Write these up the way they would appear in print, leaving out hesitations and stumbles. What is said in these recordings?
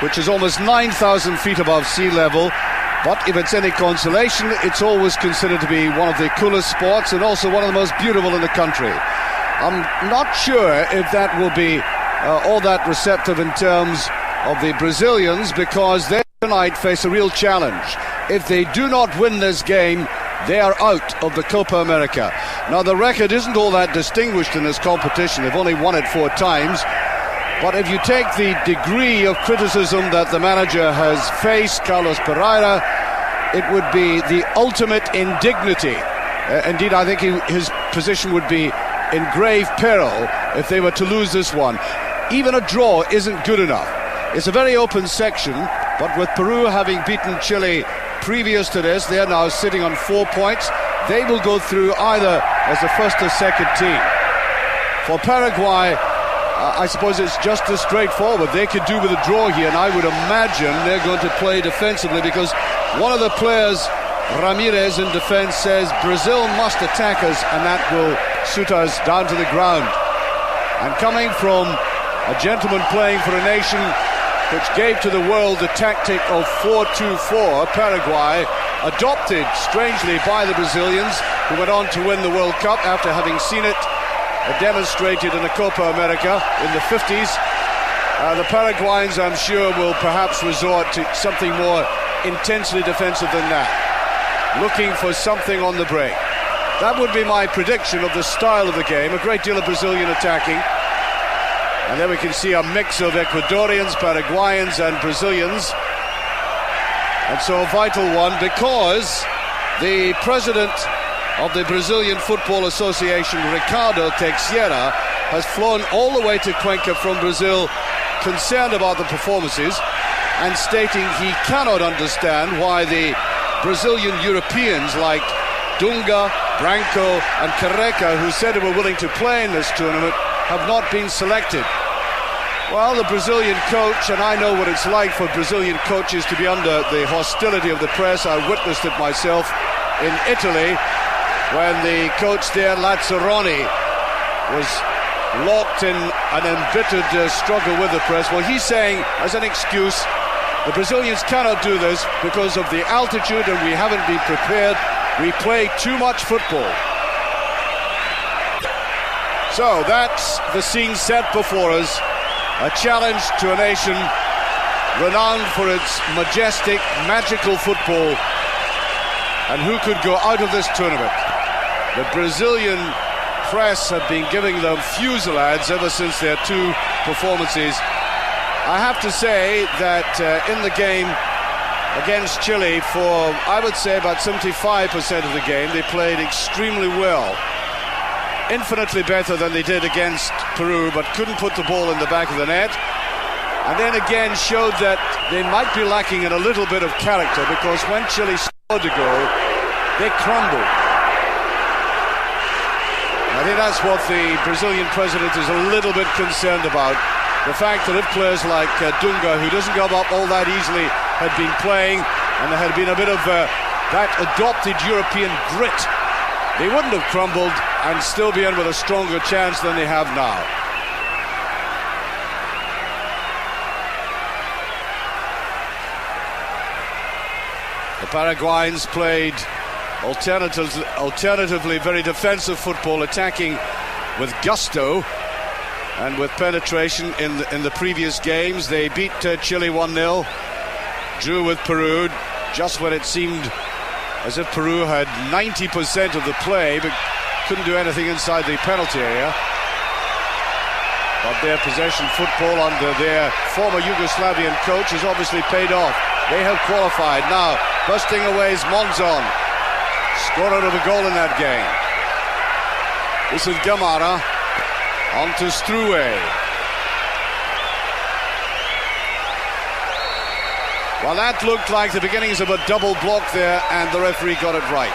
which is almost 9,000 feet above sea level. But if it's any consolation, it's always considered to be one of the coolest sports and also one of the most beautiful in the country. I'm not sure if that will be all that receptive in terms of the Brazilians, because they tonight face a real challenge. If they do not win this game, they are out of the Copa América. Now, the record isn't all that distinguished in this competition. They've only won it 4 times. But if you take the degree of criticism that the manager has faced, Carlos Pereira, it would be the ultimate indignity. Indeed, I think his position would be in grave peril if they were to lose this one. Even a draw isn't good enough. It's a very open section, but with Peru having beaten Chile previous to this, they are now sitting on 4 points. They will go through either as the first or second team. For Paraguay, I suppose it's just as straightforward. They could do with a draw here, and I would imagine they're going to play defensively, because one of the players, Ramirez, in defense says Brazil must attack us, and that will suit us down to the ground. And coming from a gentleman playing for a nation which gave to the world the tactic of 4-2-4, Paraguay, adopted strangely by the Brazilians, who went on to win the World Cup after having seen it demonstrated in the Copa América in the 50s. The Paraguayans, I'm sure, will perhaps resort to something more intensely defensive than that, looking for something on the break. That would be my prediction of the style of the game. A great deal of Brazilian attacking. And then we can see a mix of Ecuadorians, Paraguayans and Brazilians. And so a vital one, because the president of the Brazilian Football Association, Ricardo Teixeira, has flown all the way to Cuenca from Brazil, concerned about the performances and stating he cannot understand why the Brazilian Europeans like Dunga, Branco and Careca, who said they were willing to play in this tournament, have not been selected. Well, the Brazilian coach, and I know what it's like for Brazilian coaches to be under the hostility of the press. I witnessed it myself in Italy, when the coach there, Lazzaroni, was locked in an embittered struggle with the press. Well, he's saying, as an excuse, the Brazilians cannot do this because of the altitude and we haven't been prepared. We play too much football. So that's the scene set before us. A challenge to a nation renowned for its majestic, magical football. And who could go out of this tournament? The Brazilian press have been giving them fusillades ever since their 2 performances. I have to say that in the game against Chile, for I would say about 75% of the game, they played extremely well. Infinitely better than they did against Peru, but couldn't put the ball in the back of the net. And then again showed that they might be lacking in a little bit of character, because when Chile scored a goal, they crumbled. I think that's what the Brazilian president is a little bit concerned about. The fact that if players like Dunga, who doesn't give up all that easily, had been playing, and there had been a bit of that adopted European grit, they wouldn't have crumbled and still be in with a stronger chance than they have now. The Paraguayans played alternatively very defensive football, attacking with gusto and with penetration in the previous games. They beat Chile 1-0, drew with Peru just when it seemed as if Peru had 90% of the play, but couldn't do anything inside the penalty area. But their possession football under their former Yugoslavian coach has obviously paid off. They have qualified. Now, busting away is Monzon, scorer of a goal in that game. This is Gamara, on to Struwe. Well, that looked like the beginnings of a double block there, and the referee got it right.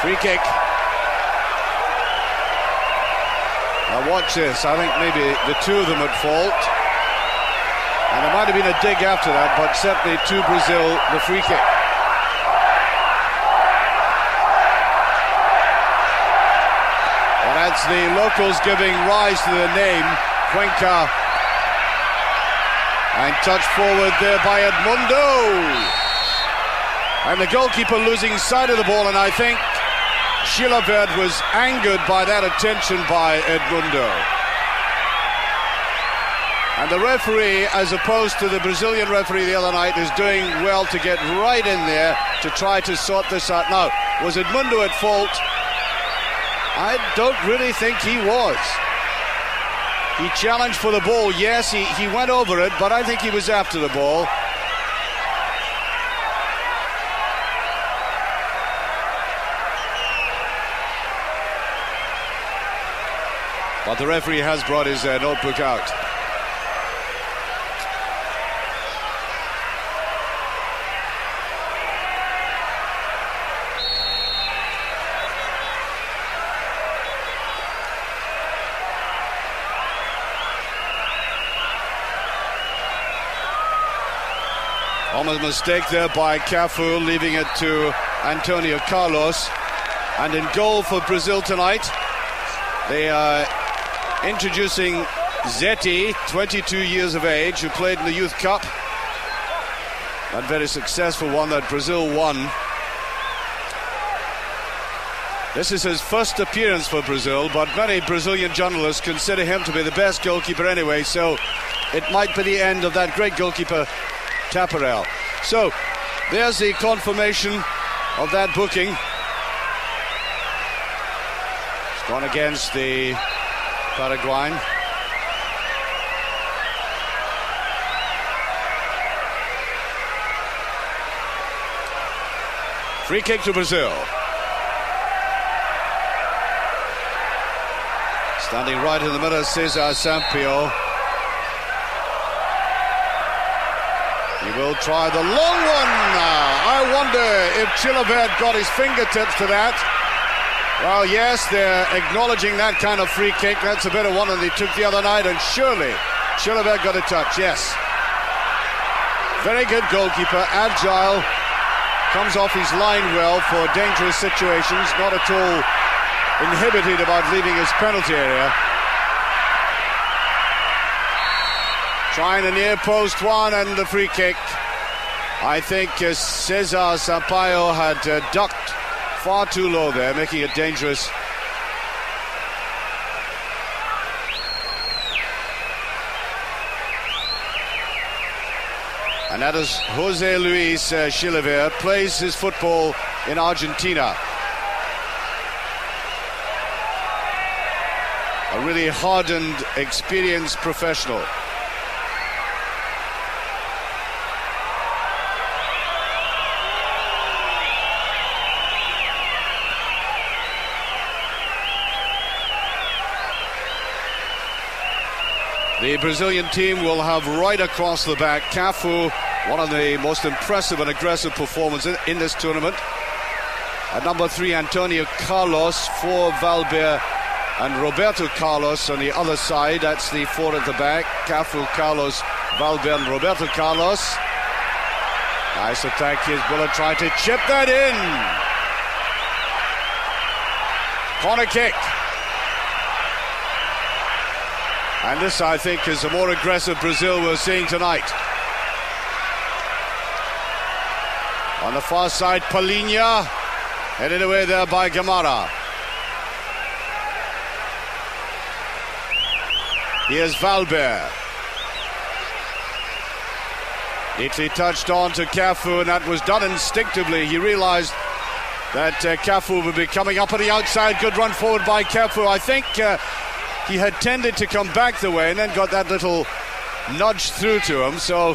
Free kick. Now watch this. I think maybe the 2 of them at fault. And there might have been a dig after that, but certainly to Brazil, the free kick. That's the locals giving rise to the name, Cuenca. And touched forward there by Edmundo. And the goalkeeper losing sight of the ball, and I think Chilavert was angered by that attention by Edmundo. And the referee, as opposed to the Brazilian referee the other night, is doing well to get right in there to try to sort this out. Now, was Edmundo at fault? I don't really think he was. He challenged for the ball, yes, he went over it, but I think he was after the ball. But the referee has brought his notebook out. Almost a mistake there by Cafu, leaving it to Antonio Carlos. And in goal for Brazil tonight, they are introducing Zeti, 22 years of age, who played in the Youth Cup. That very successful one that Brazil won. This is his first appearance for Brazil, but many Brazilian journalists consider him to be the best goalkeeper anyway, so it might be the end of that great goalkeeper, Taparel. So, there's the confirmation of that booking. It's gone against the Paraguayan. Free kick to Brazil. Standing right in the middle, Cesar Sampaio. He will try the long one now. I wonder if Chilavert got his fingertips to that. Well, yes, they're acknowledging that kind of free kick. That's a better one than they took the other night, and surely Chilavert got a touch, yes. Very good goalkeeper, agile, comes off his line well for dangerous situations, not at all inhibited about leaving his penalty area. Trying a near post one and the free kick. I think Cesar Sampaio had ducked far too low there, making it dangerous. And that is Jose Luis Chilavert, plays his football in Argentina. A really hardened, experienced professional. The Brazilian team will have right across the back Cafu, one of the most impressive and aggressive performances in this tournament. At number 3, Antonio Carlos, 4, Valber and Roberto Carlos on the other side. That's the 4 at the back. Cafu, Carlos, Valber and Roberto Carlos. Nice attack. Here's Buller trying to chip that in. Corner kick. And this, I think, is the more aggressive Brazil we're seeing tonight. On the far side, Palinha, headed away there by Gamara. Here's Valber. Neatly touched on to Cafu, and that was done instinctively. He realized that Cafu would be coming up on the outside. Good run forward by Cafu. I think he had tended to come back the way and then got that little nudge through to him, so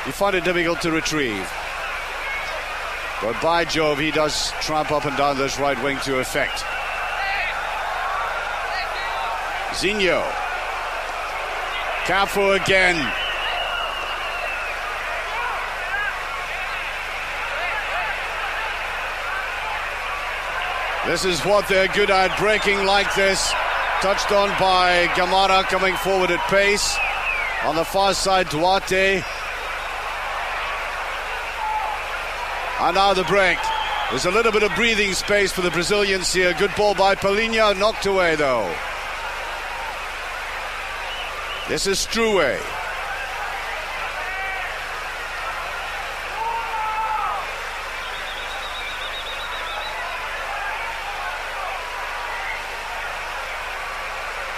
he found it difficult to retrieve. But by Jove, he does tramp up and down this right wing to effect. Zinho. Cafu again. This is what they're good at, breaking like this. Touched on by Gamara, coming forward at pace. On the far side, Duarte. And now the break. There's a little bit of breathing space for the Brazilians here. Good ball by Pelinha, knocked away though. This is Struwe.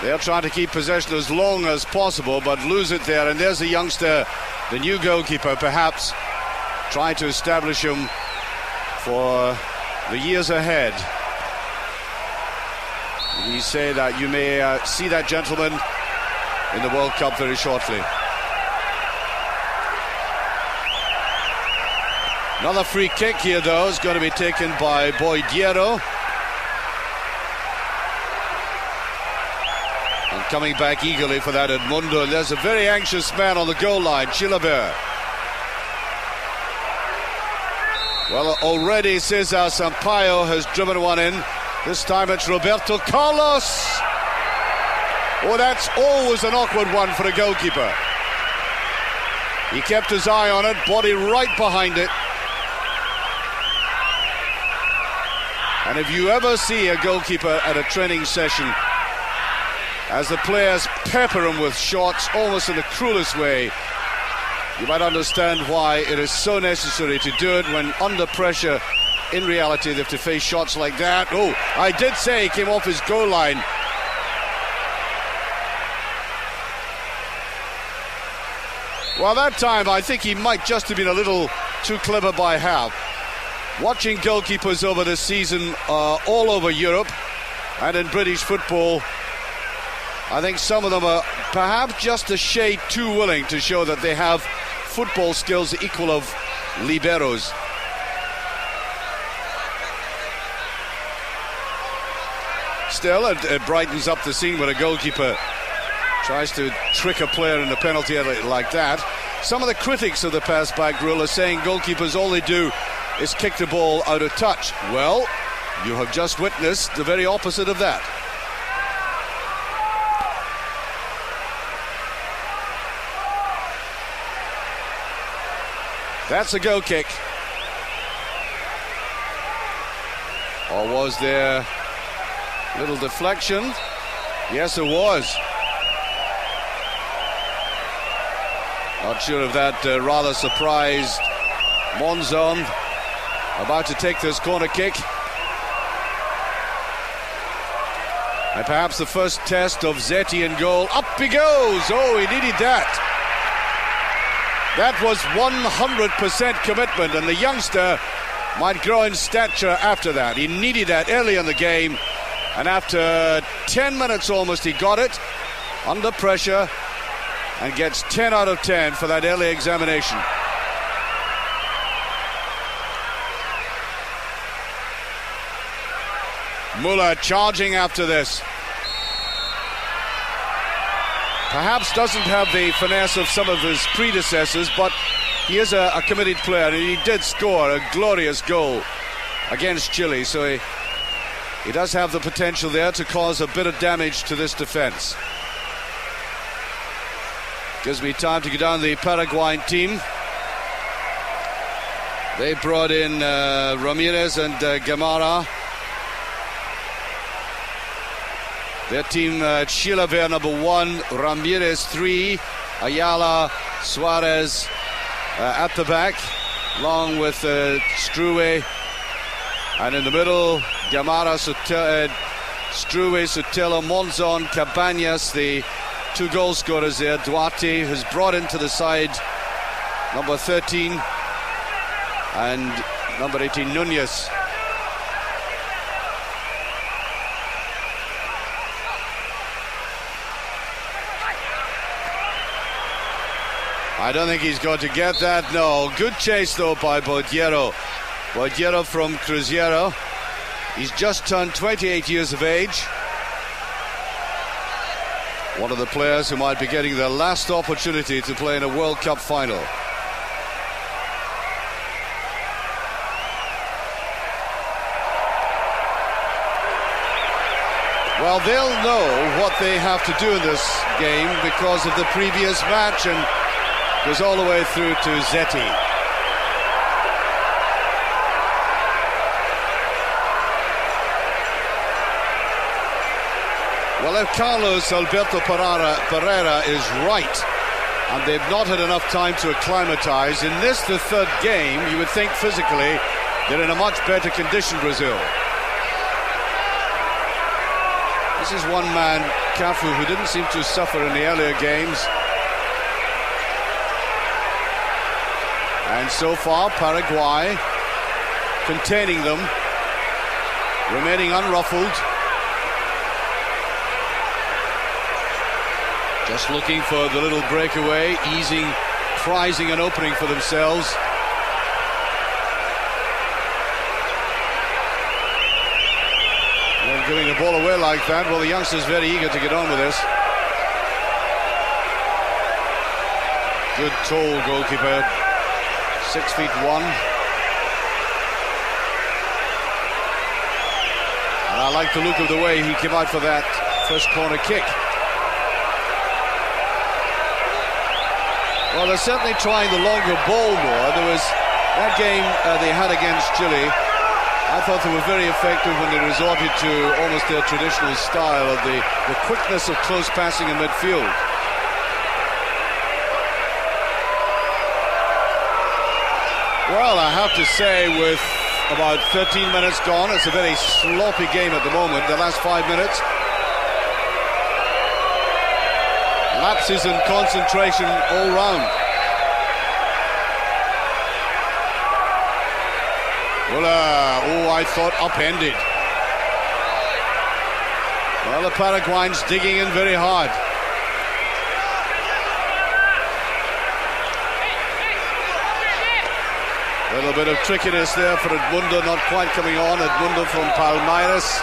They're trying to keep possession as long as possible, but lose it there. And there's the youngster, the new goalkeeper, perhaps trying to establish him for the years ahead. We say that you may see that gentleman in the World Cup very shortly. Another free kick here, though, is going to be taken by Boidiero. And coming back eagerly for that Edmundo. And there's a very anxious man on the goal line, Chilavert. Well, already Cesar Sampaio has driven one in. This time it's Roberto Carlos. Oh, that's always an awkward one for a goalkeeper. He kept his eye on it, body right behind it. And if you ever see a goalkeeper at a training session, as the players pepper him with shots, almost in the cruelest way, you might understand why it is so necessary to do it when under pressure. In reality, they have to face shots like that. Oh, I did say he came off his goal line. Well, that time I think he might just have been a little too clever by half. Watching goalkeepers over this season all over Europe and in British football, I think some of them are perhaps just a shade too willing to show that they have football skills equal of liberos. Still, it brightens up the scene when a goalkeeper tries to trick a player in a penalty like that. Some of the critics of the pass-back rule are saying goalkeepers, all they do is kick the ball out of touch. Well, you have just witnessed the very opposite of that. That's a goal kick. Or was there a little deflection? Yes, it was. Not sure of that rather surprised Monzon about to take this corner kick. And perhaps the first test of Zeti in goal. Up he goes! Oh, he needed that. That was 100% commitment, and the youngster might grow in stature after that. He needed that early in the game, and after 10 minutes almost he got it, under pressure, and gets 10 out of 10 for that early examination. Muller charging after this. Perhaps doesn't have the finesse of some of his predecessors, but he is a committed player, and he did score a glorious goal against Chile, so he does have the potential there to cause a bit of damage to this defence. Gives me time to go down the Paraguayan team. They brought in Ramirez and Gamara. Their team, Chilavert number 1, Ramirez 3, Ayala, Suarez at the back, along with Struwe. And in the middle, Gamara, Struwe, Sotelo, Monzon, Cabañas, the 2 goal scorers there. Duarte has brought into the side number 13 and number 18, Nunez. I don't think he's going to get that, no. Good chase, though, by Boidiero. Boidiero from Cruzeiro. He's just turned 28 years of age. One of the players who might be getting their last opportunity to play in a World Cup final. Well, they'll know what they have to do in this game because of the previous match, and goes all the way through to Zeti. Well, if Carlos Alberto Pereira is right, and they've not had enough time to acclimatise, in this, the third game, you would think physically they're in a much better condition, Brazil. This is one man, Cafu, who didn't seem to suffer in the earlier games. And so far, Paraguay containing them, remaining unruffled. Just looking for the little breakaway, prizing an opening for themselves. And giving the ball away like that, well, the youngster's very eager to get on with this. Good tall goalkeeper, 6'1". And I like the look of the way he came out for that first corner kick. Well, they're certainly trying the longer ball more. There was that game they had against Chile. I thought they were very effective when they resorted to almost their traditional style of the quickness of close passing in midfield. Well, I have to say, with about 13 minutes gone, it's a very sloppy game at the moment, the last 5 minutes. Lapses in concentration all round. Oh, I thought upended. Well, the Paraguayans digging in very hard. A little bit of trickiness there for Edmundo, not quite coming on. Edmundo from Palmeiras.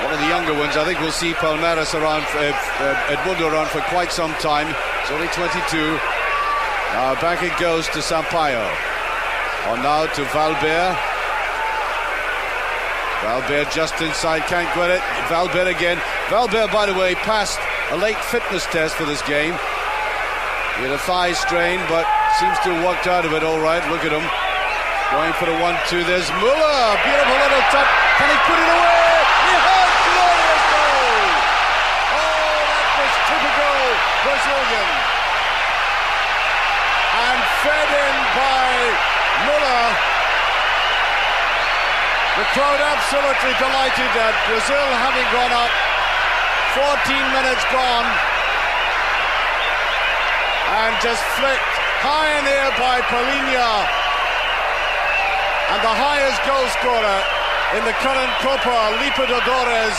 One of the younger ones. I think we'll see Palmeiras around, Edmundo around for quite some time. It's only 22. Now back it goes to Sampaio. On now to Valber. Valber just inside, can't get it. Valber again. Valber, by the way, passed a late fitness test for this game. He had a thigh strain, but seems to have worked out of it all right. Look at him. Going for the 1-2. There's Muller. Beautiful little touch. Can he put it away? He has glorious goal. Oh, that was typical Brazilian. And fed in by Muller. The crowd absolutely delighted at Brazil having gone up. 14 minutes gone. And just flicked high in the air by Pelinha. And the highest goal scorer in the current Copa Libertadores,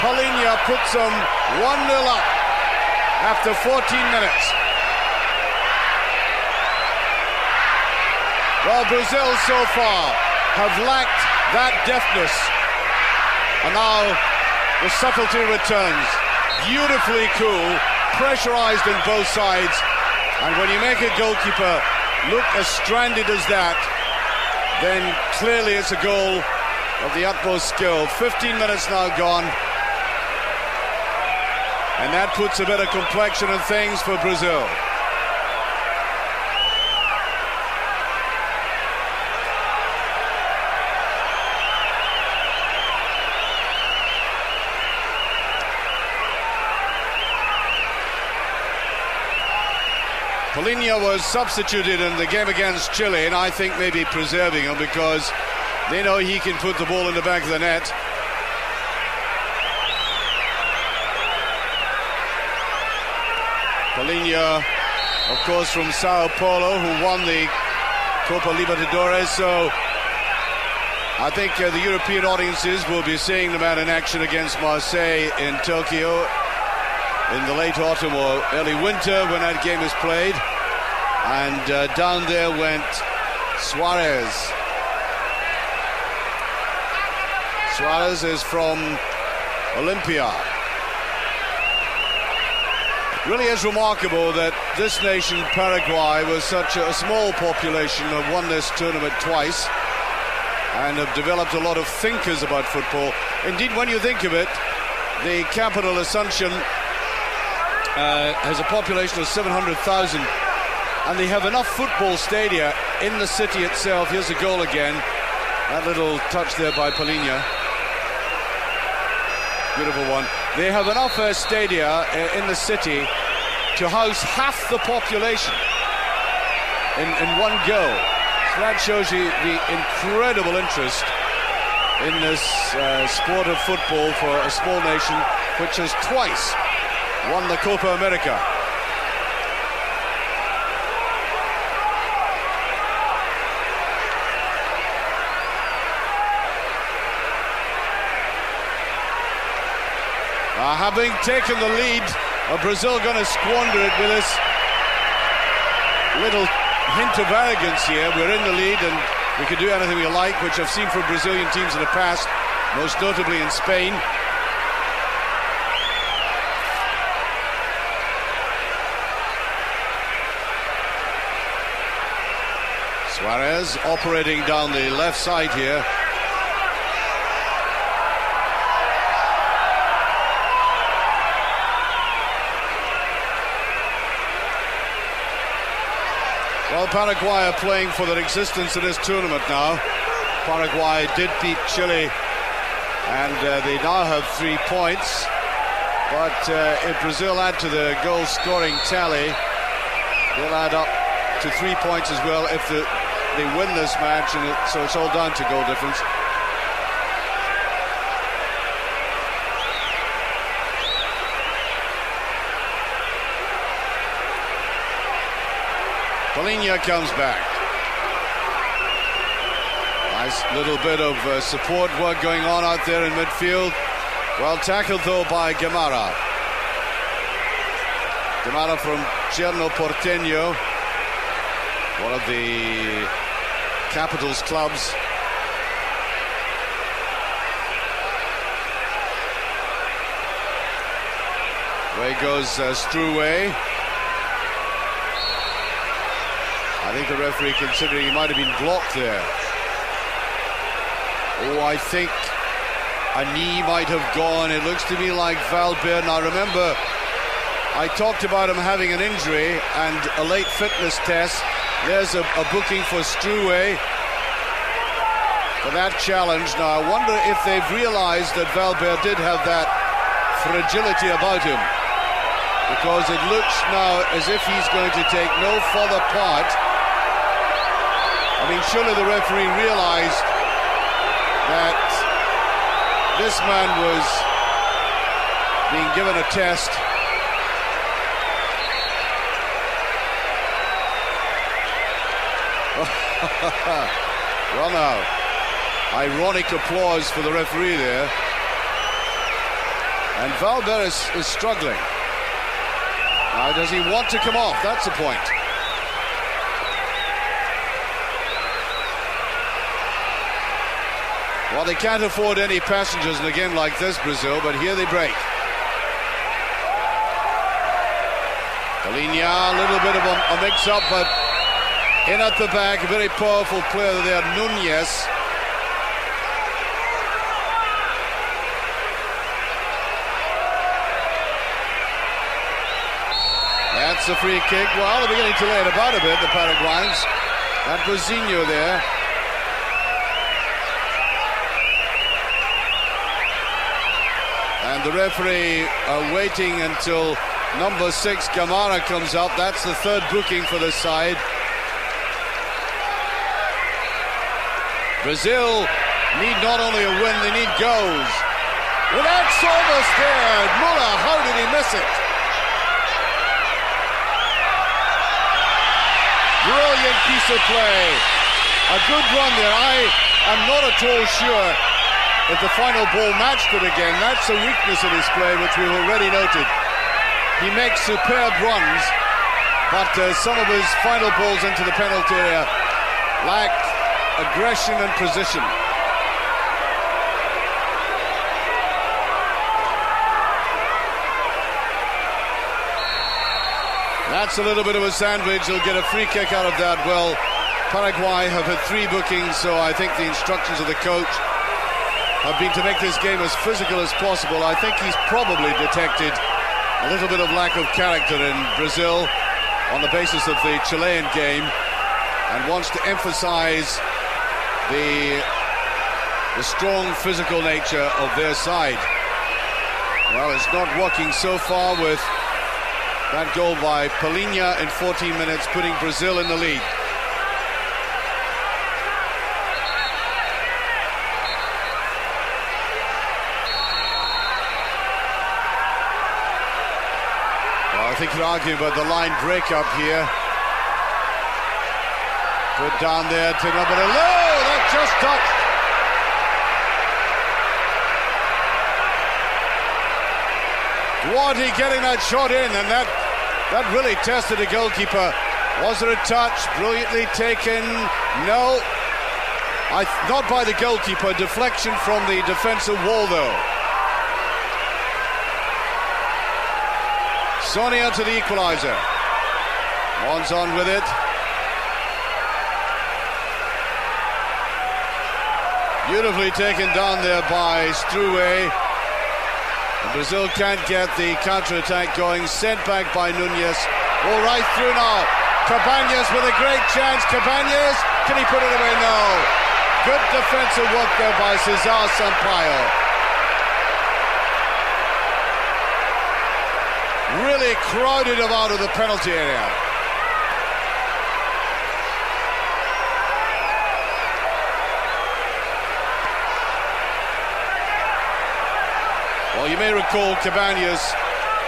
Pelinha puts them 1-0 up after 14 minutes. Well, Brazil so far have lacked that deftness. And now the subtlety returns. Beautifully cool, pressurized on both sides. And when you make a goalkeeper look as stranded as that, then clearly it's a goal of the utmost skill. 15 minutes now gone. And that puts a bit of complexion on things for Brazil. Pelinha was substituted in the game against Chile, and I think maybe preserving him because they know he can put the ball in the back of the net. Pelinha, of course, from Sao Paulo, who won the Copa Libertadores, so I think the European audiences will be seeing the man in action against Marseille in Tokyo in the late autumn or early winter when that game is played. And down there went Suarez. Suarez is from Olympia. It really is remarkable that this nation, Paraguay, was such a small population, have won this tournament twice and have developed a lot of thinkers about football. Indeed, when you think of it, the capital, Asuncion, has a population of 700,000, and they have enough football stadia in the city itself. Here's a goal again. That little touch there by Pelinha. Beautiful one. They have enough stadia in the city to house half the population in one go. So that shows you the incredible interest in this sport of football for a small nation which has twice won the Copa América. Having taken the lead, Brazil going to squander it with this little hint of arrogance here. We're in the lead and we can do anything we like, which I've seen from Brazilian teams in the past, most notably in Spain. Suarez operating down the left side here. Well, Paraguay are playing for their existence in this tournament now. Paraguay did beat Chile, and they now have 3 points. But if Brazil add to the goal-scoring tally, they'll add up to 3 points as well if they win this match, and so it's all down to goal difference. Pela comes back. Nice little bit of support work going on out there in midfield. Well tackled though by Guimara. Guimara from Cerro Porteño, one of the capital's clubs. Away goes Struwe. I think the referee considering he might have been blocked there. Oh, I think a knee might have gone. It looks to me like Valverde. Now remember, I talked about him having an injury and a late fitness test. There's a booking for Struwe for that challenge. Now I wonder if they've realized that Valverde did have that fragility about him, because it looks now as if he's going to take no further part. I mean, surely the referee realized that this man was being given a test. Well now, ironic applause for the referee there. And Valverde is struggling. Now, does he want to come off? That's the point. Well, they can't afford any passengers in a game like this, Brazil, but here they break. Pela, a little bit of a mix-up, but in at the back, a very powerful player there, Núñez. That's a free kick. Well, they're beginning to lay it about a bit, the Paraguayans. That was Zinho there. And the referee waiting until number 6, Guimara, comes up. That's the third booking for this side. Brazil need not only a win, they need goals. Well, that's almost there. Muller, how did he miss it? Brilliant piece of play. A good run there. I am not at all sure if the final ball matched it again. That's a weakness in his play, which we've already noted. He makes superb runs, but some of his final balls into the penalty area lack aggression and precision. That's a little bit of a sandwich. They'll get a free kick out of that. Well, Paraguay have had 3 bookings, so I think the instructions of the coach have been to make this game as physical as possible. I think he's probably detected a little bit of lack of character in Brazil on the basis of the Chilean game, and wants to emphasize the strong physical nature of their side. Well, it's not working so far with that goal by Pelinha in 14 minutes, putting Brazil in the lead. Well, I think you're arguing about the line breakup here. Put down there to number 11. That just touched. Duarte getting that shot in, and that really tested the goalkeeper. Was it a touch? Brilliantly taken. No. Not by the goalkeeper. Deflection from the defensive wall, though. Sonia to the equaliser. One's on with it. Beautifully taken down there by Struwe. Brazil can't get the counter-attack going. Sent back by Núñez. All right through now. Cabañas with a great chance. Cabañas, can he put it away? No. Good defensive work there by Cesar Sampaio. Really crowded him out of the penalty area. Well, you may recall Cabañas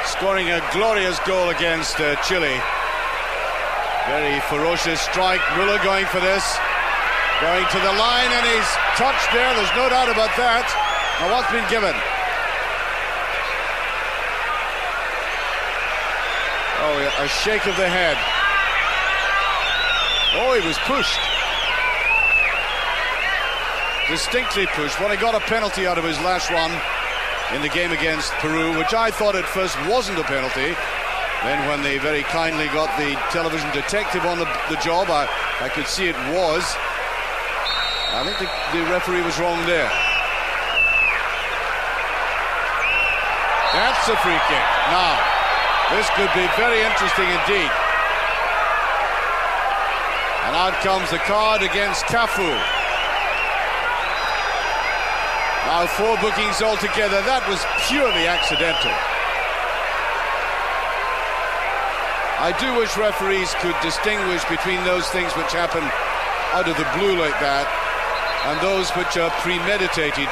scoring a glorious goal against Chile. Very ferocious strike. Müller going for this. Going to the line, and he's touched there. There's no doubt about that. Now what's been given? Oh, a shake of the head. Oh, he was pushed. Distinctly pushed. Well, he got a penalty out of his last run in the game against Peru, which I thought at first wasn't a penalty. Then when they very kindly got the television detective on the job, I could see it was. I think the referee was wrong there. That's a free kick. Now, this could be very interesting indeed. And out comes the card against Cafu. Now 4 bookings altogether. That was purely accidental. I do wish referees could distinguish between those things which happen out of the blue like that and those which are premeditated.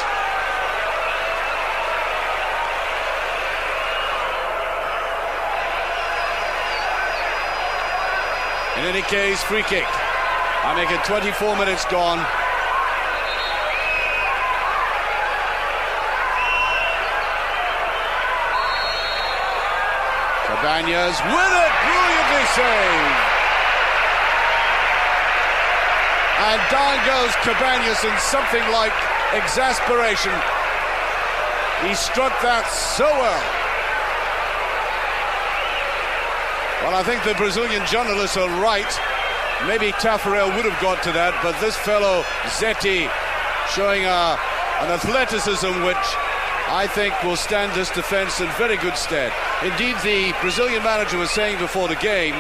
In any case, free kick. I make it 24 minutes gone. Cabañas with it, brilliantly saved. And down goes Cabañas in something like exasperation. He struck that so well. Well, I think the Brazilian journalists are right. Maybe Taffarel would have got to that, but this fellow, Zeti, showing an athleticism which I think will stand this defence in very good stead. Indeed, the Brazilian manager was saying before the game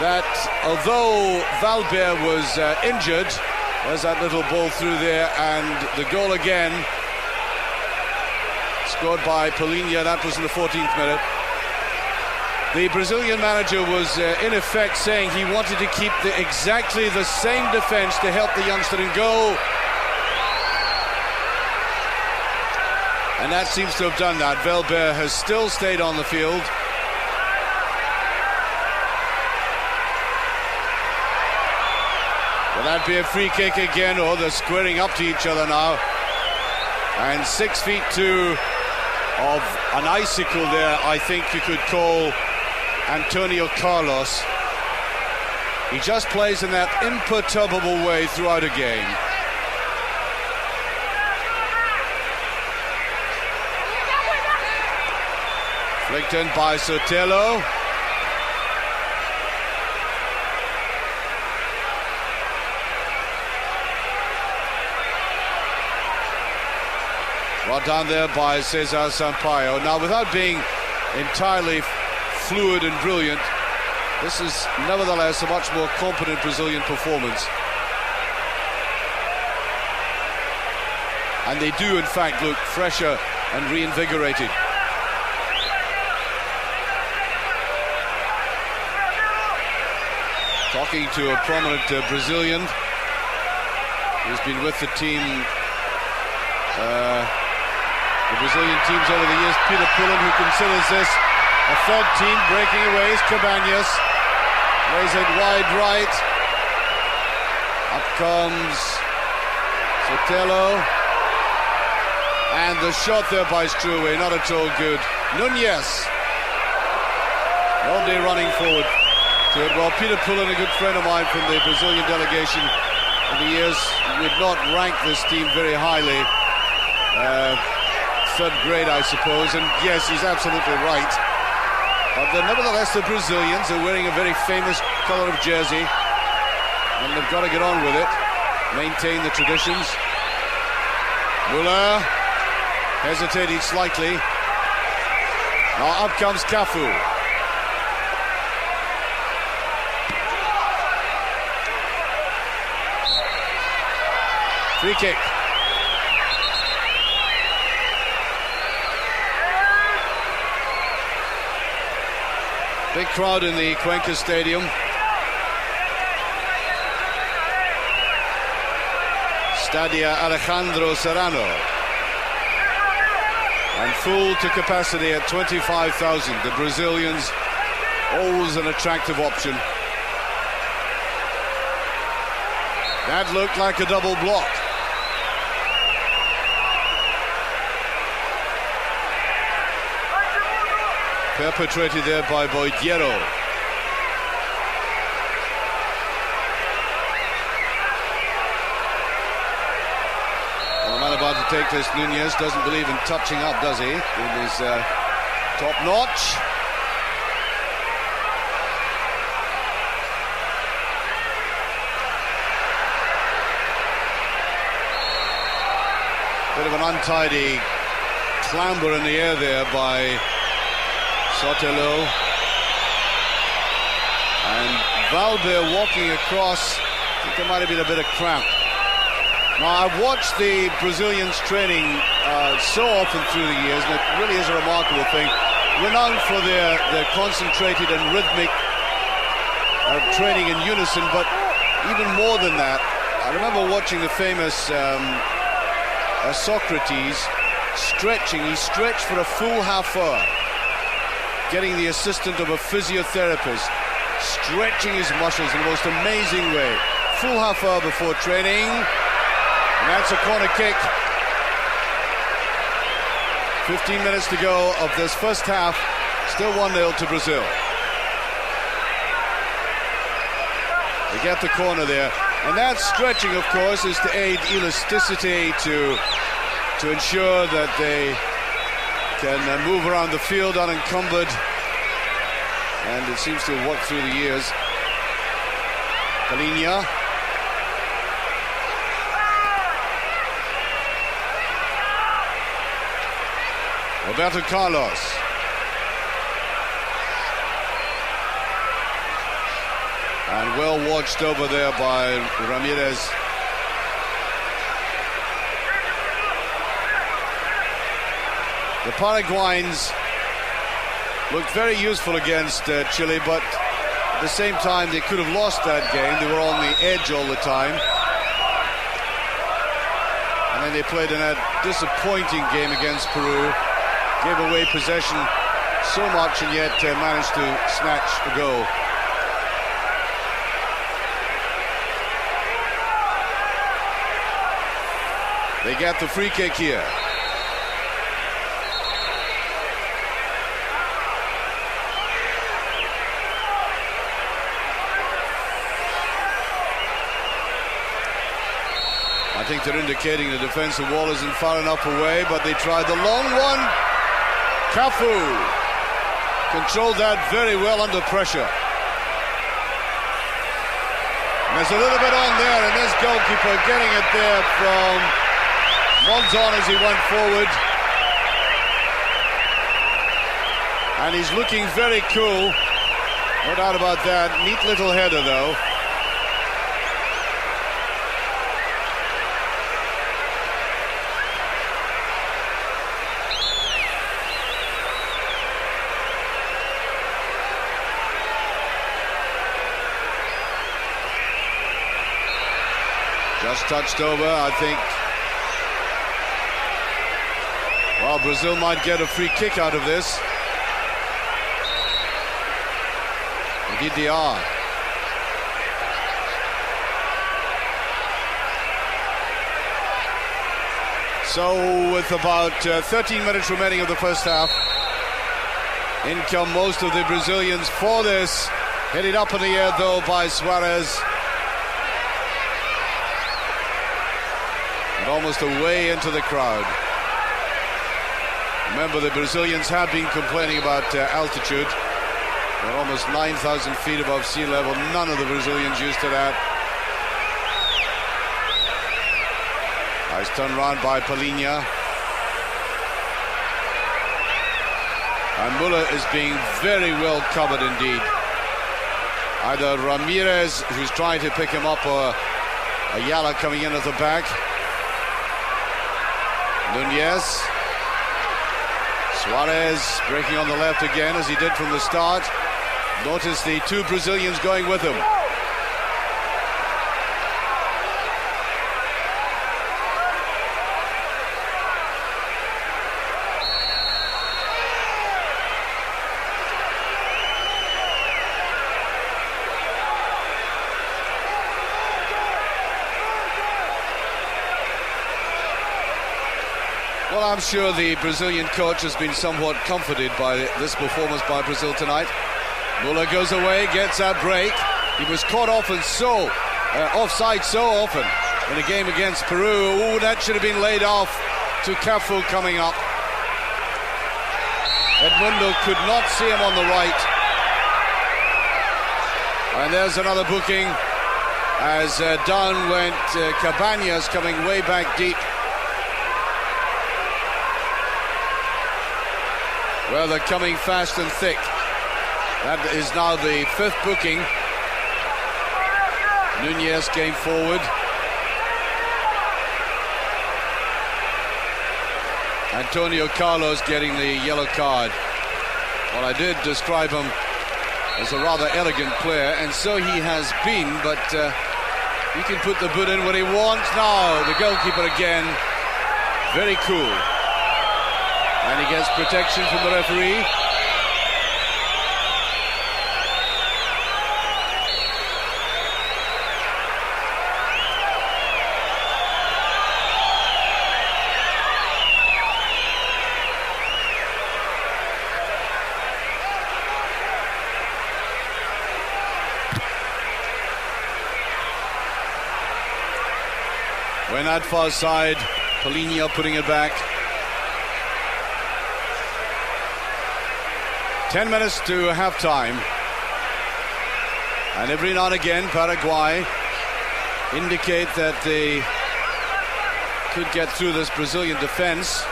that although Valber was injured, there's that little ball through there, and the goal again, scored by Pelinha, that was in the 14th minute. The Brazilian manager was in effect saying he wanted to keep exactly the same defence to help the youngster in goal. And that seems to have done that. Valber has still stayed on the field. Will that be a free kick again? Oh, they're squaring up to each other now. And 6 feet 2 of an icicle there, I think you could call Antonio Carlos. He just plays in that imperturbable way throughout a game. Flicked in by Sotelo. Brought down there by Cesar Sampaio. Now, without being entirely fluid and brilliant, this is nevertheless a much more competent Brazilian performance. And they do, in fact, look fresher and reinvigorated. talking to a prominent Brazilian who's been with the team, the Brazilian teams over the years, Peter Pullen, who considers this a third team. Breaking away is Cabanas, lays it wide right. Up comes Sotelo, and the shot there by Struwe, not at all good. Nunez, nobody running forward to it. Well, Peter Pullen, a good friend of mine from the Brazilian delegation in the years, would not rank this team very highly. Third grade, I suppose, and yes, he's absolutely right. But nevertheless, the Brazilians are wearing a very famous color of jersey, and they've got to get on with it, maintain the traditions. Muller hesitating slightly. Now up comes Cafu. Free kick. Big crowd in the Cuenca Stadium. Stadia Alejandro Serrano. And full to capacity at 25,000. The Brazilians, always an attractive option. That looked like a double block. Perpetrated there by Boidiero. Well, the man about to take this, Nunez, doesn't believe in touching up, does he? In his top notch. Bit of an untidy clamber in the air there by Sotelo, and Valber walking across. I think there might have been a bit of cramp. Now, I've watched the Brazilians training so often through the years, and it really is a remarkable thing. Renowned for their concentrated and rhythmic training in unison, but even more than that, I remember watching the famous Socrates stretching. He stretched for a full half hour, getting the assistance of a physiotherapist, stretching his muscles in the most amazing way. Full half hour before training, and that's a corner kick. 15 minutes to go of this first half, still 1-0 to Brazil. They get the corner there, and that stretching, of course, is to aid elasticity, to ensure that they can move around the field unencumbered, and it seems to have worked through the years. Palinha. Roberto Carlos. And well watched over there by Ramirez. The Paraguayans looked very useful against Chile, but at the same time they could have lost that game. They were on the edge all the time. And then they played in a disappointing game against Peru. Gave away possession so much and yet managed to snatch a goal. They get the free kick here. I think they're indicating the defensive wall isn't far enough away, but they tried the long one. Cafu controlled that very well under pressure. And there's a little bit on there, and this goalkeeper getting it there from Monzon as he went forward. And he's looking very cool, no doubt about that. Neat little header though. Just touched over, I think. Well, Brazil might get a free kick out of this. Indeed they are. So with about 13 minutes remaining of the first half, in come most of the Brazilians for this. Headed up in the air though by Suarez. And almost away into the crowd. Remember, the Brazilians have been complaining about altitude. They're almost 9,000 feet above sea level. None of the Brazilians used to that. Nice turn round by Pelinha. And Muller is being very well covered indeed. Either Ramirez, who's trying to pick him up, or Ayala coming in at the back. Nunez. Suarez breaking on the left again, as he did from the start. Notice the two Brazilians going with him. Well, I'm sure the Brazilian coach has been somewhat comforted by this performance by Brazil tonight. Muller goes away, gets that break. He was caught offside so often in a game against Peru. Oh, that should have been laid off to Cafu coming up. Edmundo could not see him on the right. And there's another booking as down went Cabanas, coming way back deep. Well, they're coming fast and thick. That is now the fifth booking. Nunez came forward. Antonio Carlos getting the yellow card. Well, I did describe him as a rather elegant player, and so he has been, but he can put the boot in when he wants. Now, the goalkeeper again, very cool. And he gets protection from the referee. When at far side, Pelinha putting it back. 10 minutes to half-time. And every now and again, Paraguay indicate that they could get through this Brazilian defense.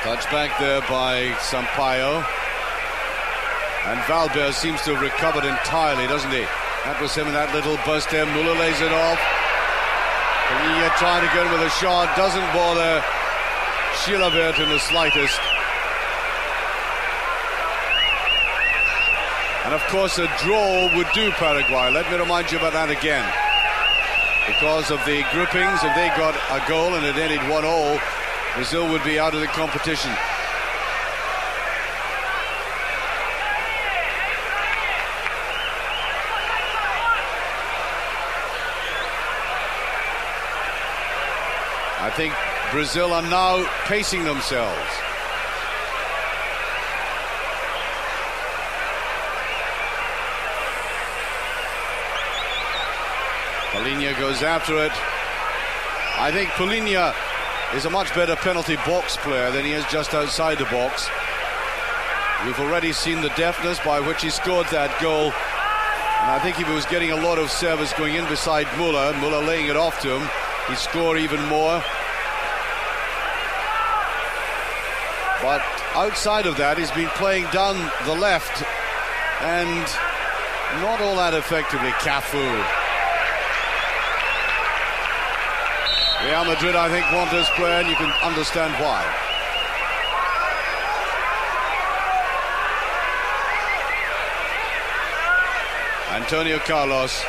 Touch back there by Sampaio. And Valber seems to have recovered entirely, doesn't he? That was him in that little burst there. Muller lays it off. Pelinha trying to get him with a shot. Doesn't bother Chilavert in the slightest. And of course a draw would do Paraguay. Let me remind you about that again. Because of the groupings, if they got a goal and it ended 1-1, Brazil would be out of the competition. I think Brazil are now pacing themselves. Pelinha goes after it. I think Pelinha is a much better penalty box player than he is just outside the box. We've already seen the deftness by which he scored that goal. And I think if he was getting a lot of service going in beside Muller laying it off to him, he'd score even more. But outside of that, he's been playing down the left and not all that effectively. Cafu. Real Madrid, I think, want this player, and you can understand why. Antonio Carlos.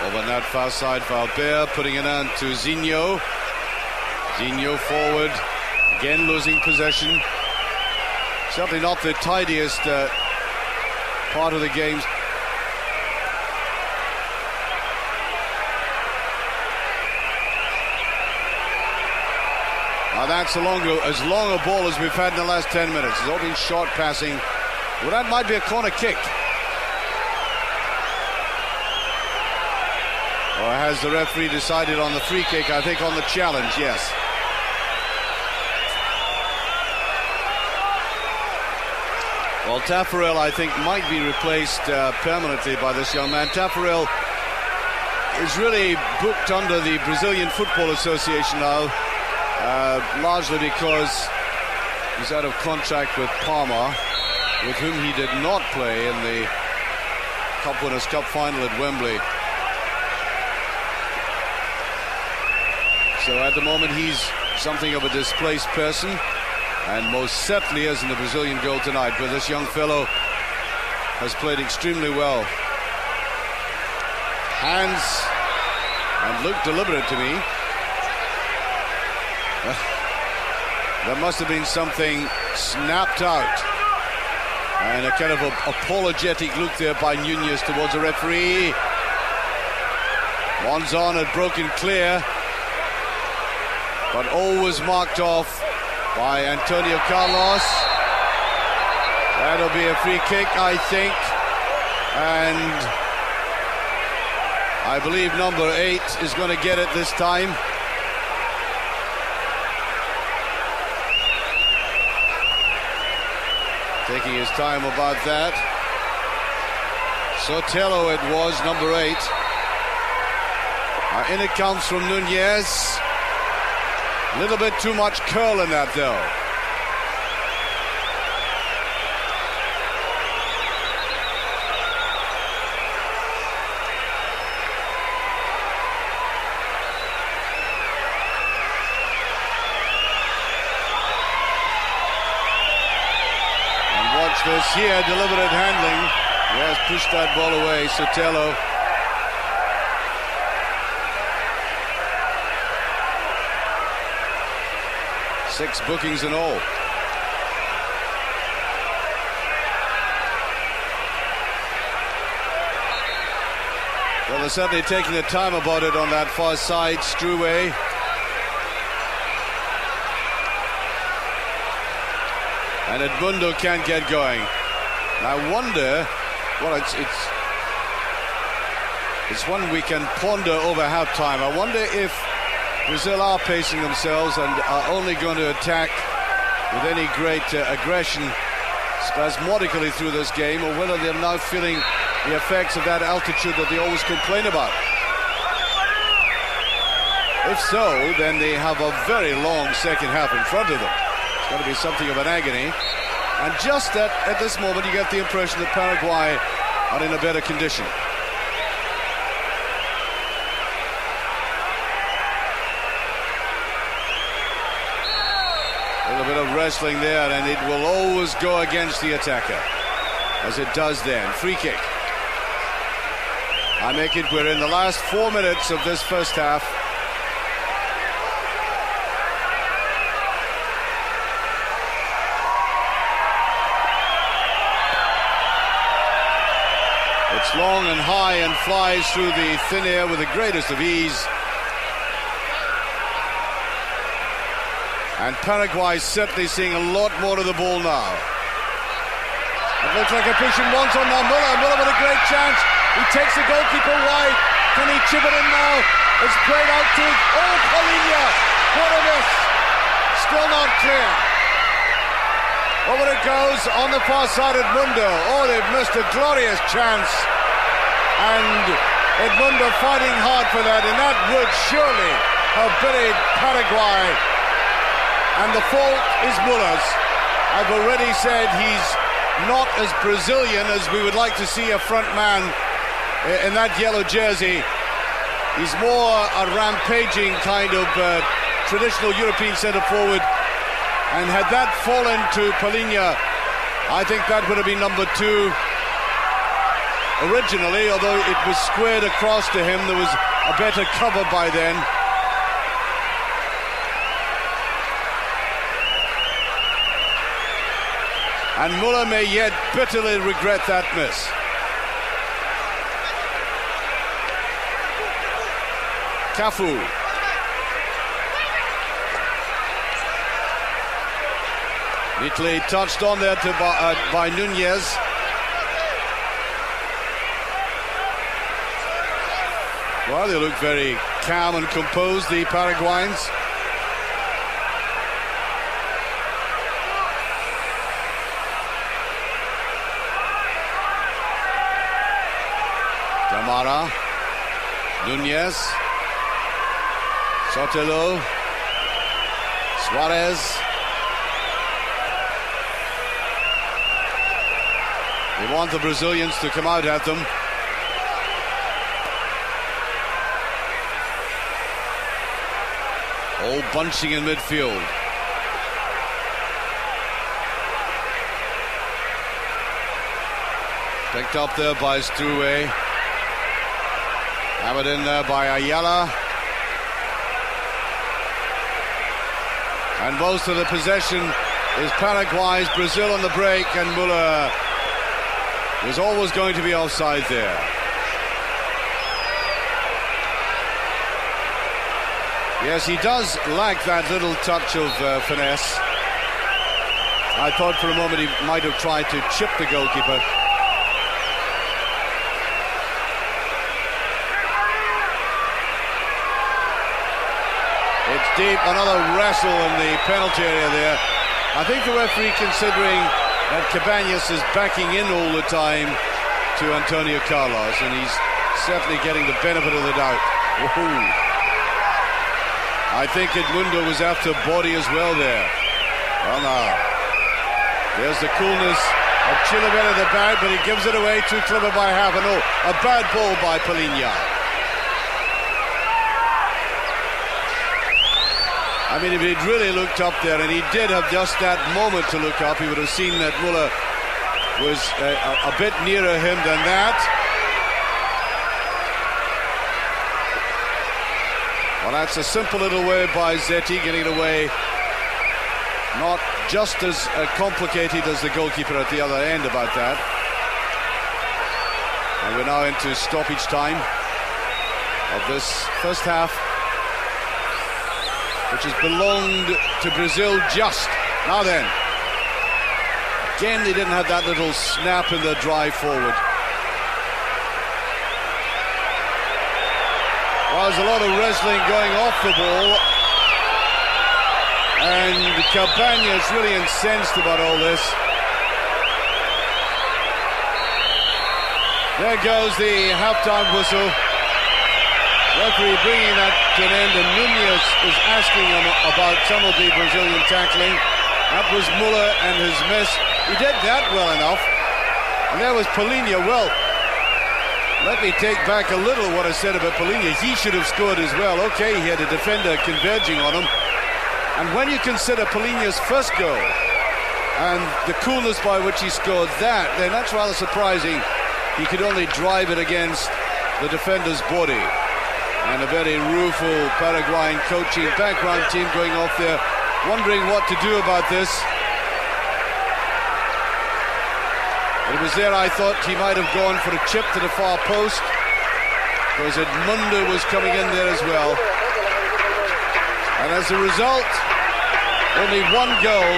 Over on that far side, Valbert putting it on to Zinho. Zinho forward, again losing possession. Certainly not the tidiest part of the game. That's as long a ball as we've had in the last 10 minutes. It's all been short passing. Well, that might be a corner kick. Or has the referee decided on the free kick? I think on the challenge, yes. Well, Taffarel, I think, might be replaced permanently by this young man. Taffarel is really booked under the Brazilian Football Association now, largely because he's out of contract with Parma, with whom he did not play in the Cup Winners' Cup final at Wembley. So at the moment he's something of a displaced person, and most certainly is in the Brazilian goal tonight. But this young fellow has played extremely well. Hands, and looked deliberate to me. There must have been something snapped out, and a kind of apologetic look there by Nunez towards the referee. Monzon had broken clear, but always marked off by Antonio Carlos. That'll be a free kick, I think, and I believe number 8 is going to get it this time. Taking his time about that. Sotelo it was, number 8. In it comes from Nunez. A little bit too much curl in that, though. And watch this here, deliberate handling. Yes, pushed that ball away, Sotelo. Six bookings in all. Well, they're certainly taking their time about it on that far side. Struwe. And Edmundo can't get going. And I wonder, well, it's one we can ponder over halftime. I wonder if Brazil are pacing themselves and are only going to attack with any great aggression spasmodically through this game, or whether they're now feeling the effects of that altitude that they always complain about. If so, then they have a very long second half in front of them. It's going to be something of an agony. And just at this moment, you get the impression that Paraguay are in a better condition. A bit of wrestling there, and it will always go against the attacker, as it does then. Free kick. I make it, we're in the last 4 minutes of this first half. It's long and high and flies through the thin air with the greatest of ease. And Paraguay certainly seeing a lot more of the ball now. It looks like a pushing once on now. Muller with a great chance. He takes the goalkeeper wide. Can he chip it in now? It's played out to... Oh, Paulinho! What a miss! Still not clear. Over it goes on the far side, Edmundo. Oh, they've missed a glorious chance. And Edmundo fighting hard for that. And that would surely have buried Paraguay. And the fault is Muller's. I've already said he's not as Brazilian as we would like to see a front man in that yellow jersey. He's more a rampaging kind of traditional European centre-forward. And had that fallen to Pelinha, I think that would have been number 2 originally, although it was squared across to him. There was a better cover by then. And Muller may yet bitterly regret that miss. Cafu. Neatly touched on there by Nunez. Well, they look very calm and composed, the Paraguayans. Camara, Nunez, Sotelo, Suarez. They want the Brazilians to come out at them. All bunching in midfield. Picked up there by Struwe. Hammered in there by Ayala. And most of the possession is Paraguay's. Brazil on the break, and Muller was always going to be offside there. Yes, he does lack that little touch of finesse. I thought for a moment he might have tried to chip the goalkeeper. It's deep, another wrestle in the penalty area there. I think the referee, considering that Cabanas is backing in all the time to Antonio Carlos, and he's certainly getting the benefit of the doubt. Woohoo. I think Edmundo was after body as well there. Well, now, there's the coolness of Chilibet at the back, but he gives it away, too clever by half. And oh, a bad ball by Pelinha. I mean, if he'd really looked up there, and he did have just that moment to look up, he would have seen that Muller was a bit nearer him than that. Well, that's a simple little way by Zeti, getting it away. Not just as complicated as the goalkeeper at the other end about that. And we're now into stoppage time of this first half, which has belonged to Brazil just. Now then, again they didn't have that little snap in the drive forward. Well, there's a lot of wrestling going off the ball, and Cabanas is really incensed about all this. There goes the halftime whistle. Referee bringing that to an end, and Nunez is asking him about some of the Brazilian tackling. That was Muller and his miss. He did that well enough. And there was Pelinha. Well, let me take back a little what I said about Pelinha. He should have scored as well. Okay, he had a defender converging on him. And when you consider Pelinha's first goal and the coolness by which he scored that, then that's rather surprising. He could only drive it against the defender's body. And a very rueful Paraguayan coaching background team going off there, wondering what to do about this. It was there I thought he might have gone for a chip to the far post, because Edmundo was coming in there as well. And as a result, only one goal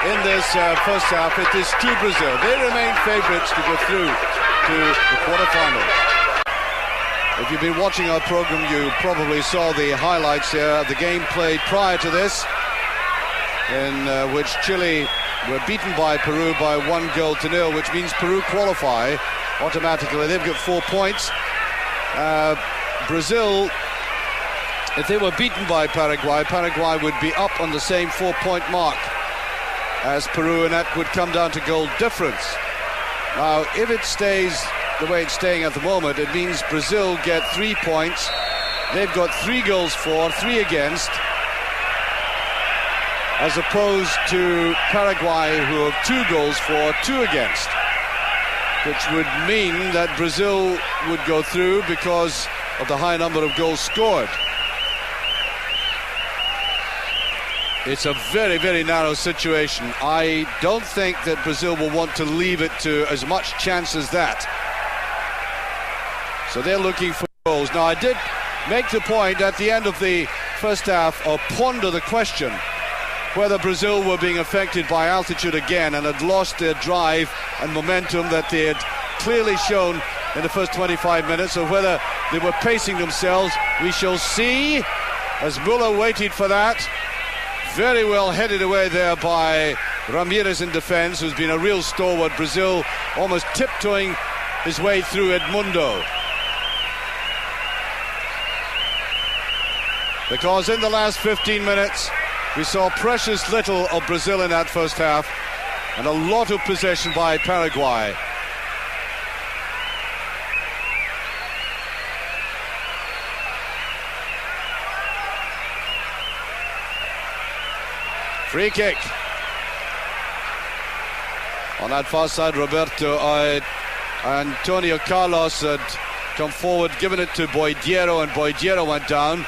in this first half. It is to Brazil. They remain favourites to go through to the quarterfinals. If you've been watching our program, you probably saw the highlights here of the game played prior to this, in which Chile were beaten by Peru by 1-0, which means Peru qualify automatically. They've got 4 points. Brazil, if they were beaten by Paraguay, Paraguay would be up on the same 4-point mark as Peru, and that would come down to goal difference. Now, if it stays the way it's staying at the moment, it means Brazil get 3 points. They've got 3 goals for, 3 against, as opposed to Paraguay, who have 2 goals for, 2 against, which would mean that Brazil would go through because of the high number of goals scored. It's a very, very narrow situation. I don't think that Brazil will want to leave it to as much chance as that. So they're looking for goals. Now, I did make the point at the end of the first half, or ponder the question, whether Brazil were being affected by altitude again and had lost their drive and momentum that they had clearly shown in the first 25 minutes, or whether they were pacing themselves. We shall see, as Müller waited for that. Very well headed away there by Ramirez in defence, who's been a real stalwart. Brazil almost tiptoeing his way through Edmundo. Because in the last 15 minutes, we saw precious little of Brazil in that first half, and a lot of possession by Paraguay. Free kick. On that far side, Antonio Carlos had come forward, given it to Boidiero, and Boidiero went down.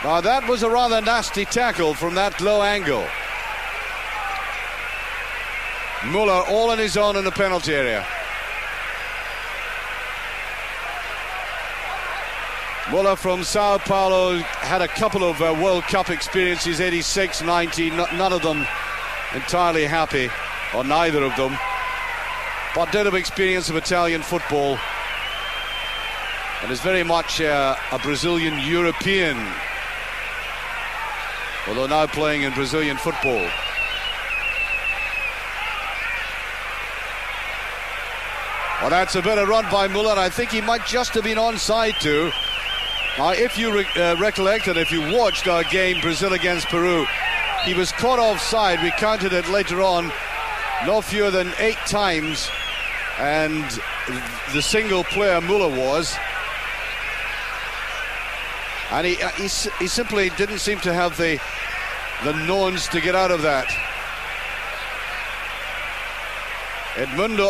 Now that was a rather nasty tackle from that low angle. Müller all on his own in the penalty area. Müller from Sao Paulo had a couple of World Cup experiences, 86, 90, none of them entirely happy, or neither of them, but did have experience of Italian football, and is very much a Brazilian European, although now playing in Brazilian football. Well, that's a better run by Müller. I think he might just have been onside too. Now, if you recollect, and if you watched our game, Brazil against Peru, he was caught offside. We counted it later on, no fewer than 8 times, and the single player Müller was. And he simply didn't seem to have the nons to get out of that. Edmundo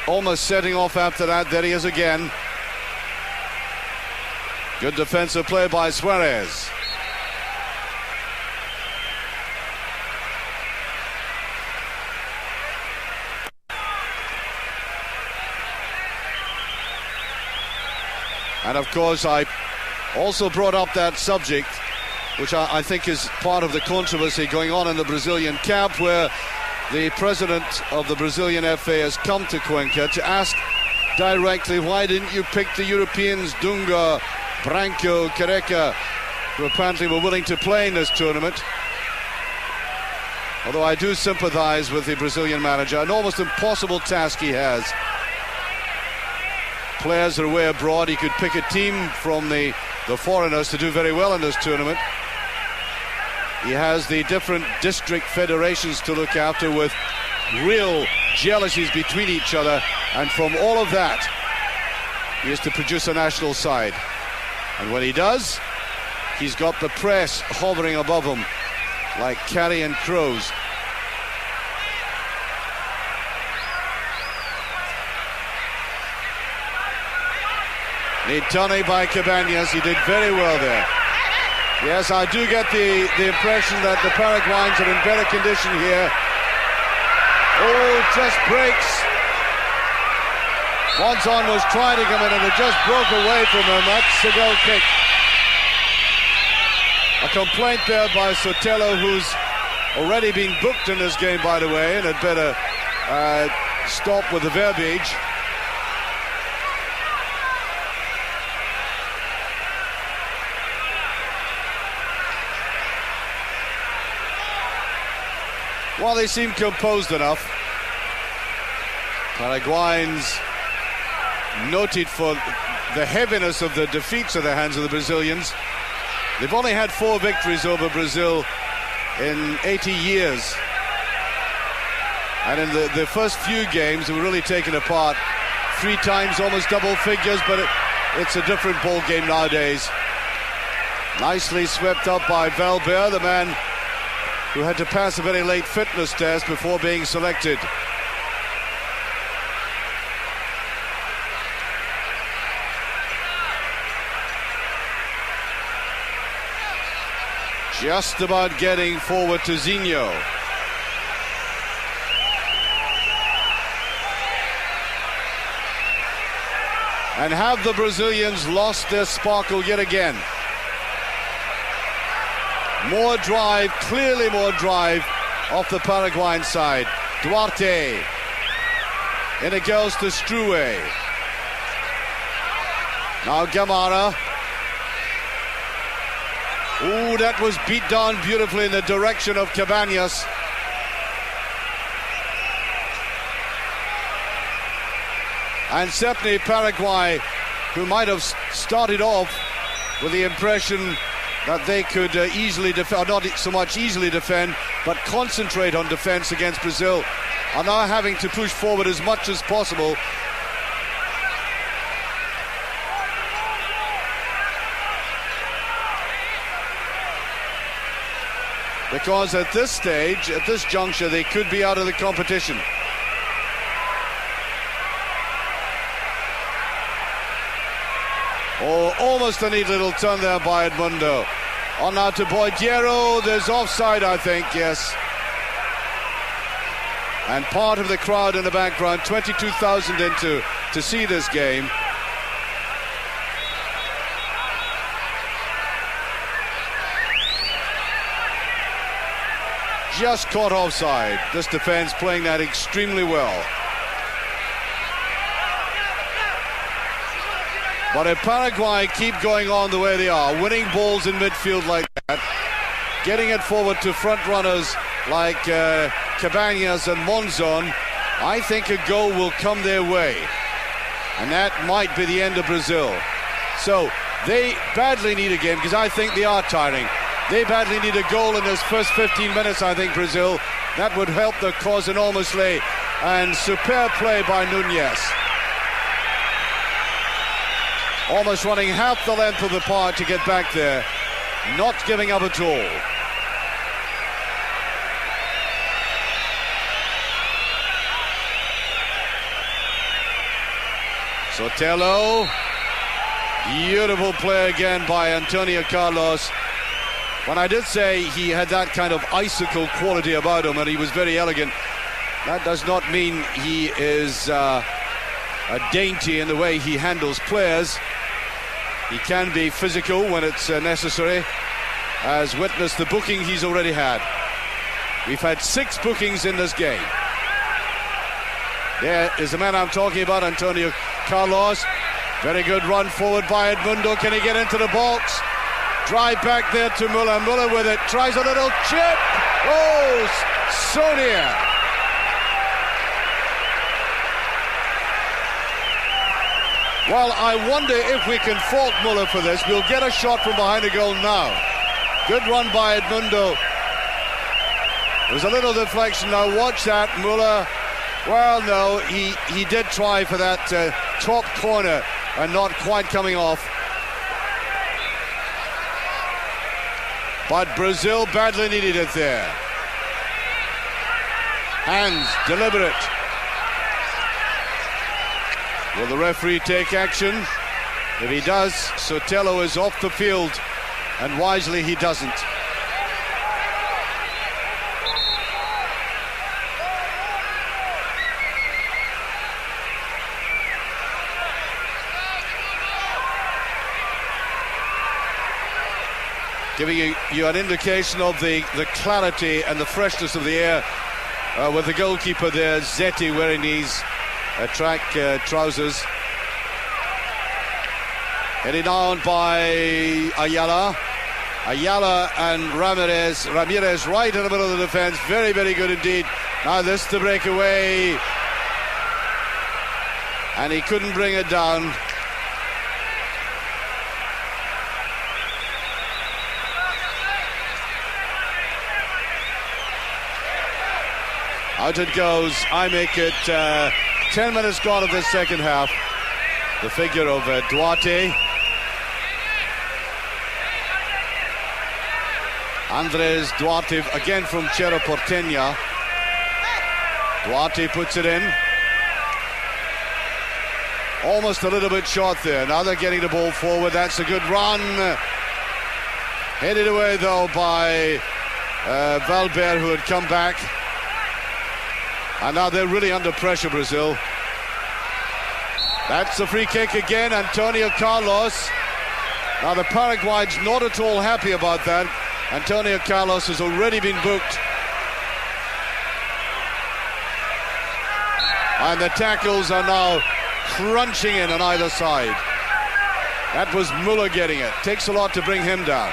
almost setting off after that. There he is again. Good defensive play by Suarez. And of course, I also brought up that subject, which I think is part of the controversy going on in the Brazilian camp, where the president of the Brazilian FA has come to Cuenca to ask directly, why didn't you pick the Europeans, Dunga, Branco, Careca, who apparently were willing to play in this tournament? Although I do sympathise with the Brazilian manager, an almost impossible task he has. Players are away abroad. He could pick a team from the foreigners to do very well in this tournament. He has the different district federations to look after, with real jealousies between each other, and from all of that he has to produce a national side. And when he does, he's got the press hovering above him like carrion crows. Neat Tony by Cabanas. He did very well there. Yes, I do get the impression that the Paraguayans are in better condition here. Oh, just breaks. Monzon was trying to come in and it just broke away from him. That's the goal kick. A complaint there by Sotelo, who's already been booked in this game, by the way, and had better stop with the verbiage. Well, they seem composed enough. Paraguayans noted for the heaviness of the defeats at the hands of the Brazilians. They've only had 4 victories over Brazil in 80 years. And in the first few games, they were really taken apart 3 times, almost double figures, but it's a different ball game nowadays. Nicely swept up by Valverde, the man who had to pass a very late fitness test before being selected. Just about getting forward to Zinho. And have the Brazilians lost their sparkle yet again? More drive, clearly more drive off the Paraguayan side. Duarte. In it goes to Strue. Now Gamara. Ooh, that was beat down beautifully in the direction of Cabanas. And certainly Paraguay, who might have started off with the impression that they could easily defend, not so much easily defend, but concentrate on defense against Brazil, are now having to push forward as much as possible. Because at this stage, at this juncture, they could be out of the competition. Oh, almost a neat little turn there by Edmundo. On now to Boidiero. There's offside, I think, yes. And part of the crowd in the background, 22,000 in to see this game. Just caught offside. This defense playing that extremely well. But if Paraguay keep going on the way they are, winning balls in midfield like that, getting it forward to front runners like Cabanas and Monzon, I think a goal will come their way. And that might be the end of Brazil. So they badly need a game, because I think they are tiring. They badly need a goal in this first 15 minutes, I think, Brazil. That would help their cause enormously. And superb play by Nunez. Almost running half the length of the park to get back there. Not giving up at all. Sotelo. Beautiful play again by Antonio Carlos. When I did say he had that kind of icicle quality about him and he was very elegant, that does not mean he is a dainty in the way he handles players. He can be physical when it's necessary, as witness the booking he's already had. We've had 6 bookings in this game. There is the man I'm talking about, Antonio Carlos. Very good run forward by Edmundo. Can he get into the box? Drive back there to Muller. Muller with it. Tries a little chip. Oh, so near. Well, I wonder if we can fault Muller for this. We'll get a shot from behind the goal now. Good run by Edmundo. There's a little deflection. Now watch that. Muller, well, no, he did try for that top corner and not quite coming off. But Brazil badly needed it there. Hands, deliberate. Will the referee take action? If he does, Sotelo is off the field, and wisely he doesn't. Giving you an indication of the clarity and the freshness of the air with the goalkeeper there, Zeti, wearing these track trousers. Headed down by Ayala. Ayala and Ramirez. Ramirez right in the middle of the defense. Very, very good indeed. Now this to break away. And he couldn't bring it down. Out it goes. I make it 10 minutes gone of the second half. The figure of Duarte. Andres Duarte again from Cerro Porteña. Duarte puts it in. Almost a little bit short there. Now they're getting the ball forward. That's a good run. Headed away though by Valverde, who had come back. And now they're really under pressure, Brazil. That's a free kick again, Antonio Carlos. Now the Paraguay's not at all happy about that. Antonio Carlos has already been booked. And the tackles are now crunching in on either side. That was Müller getting it. Takes a lot to bring him down.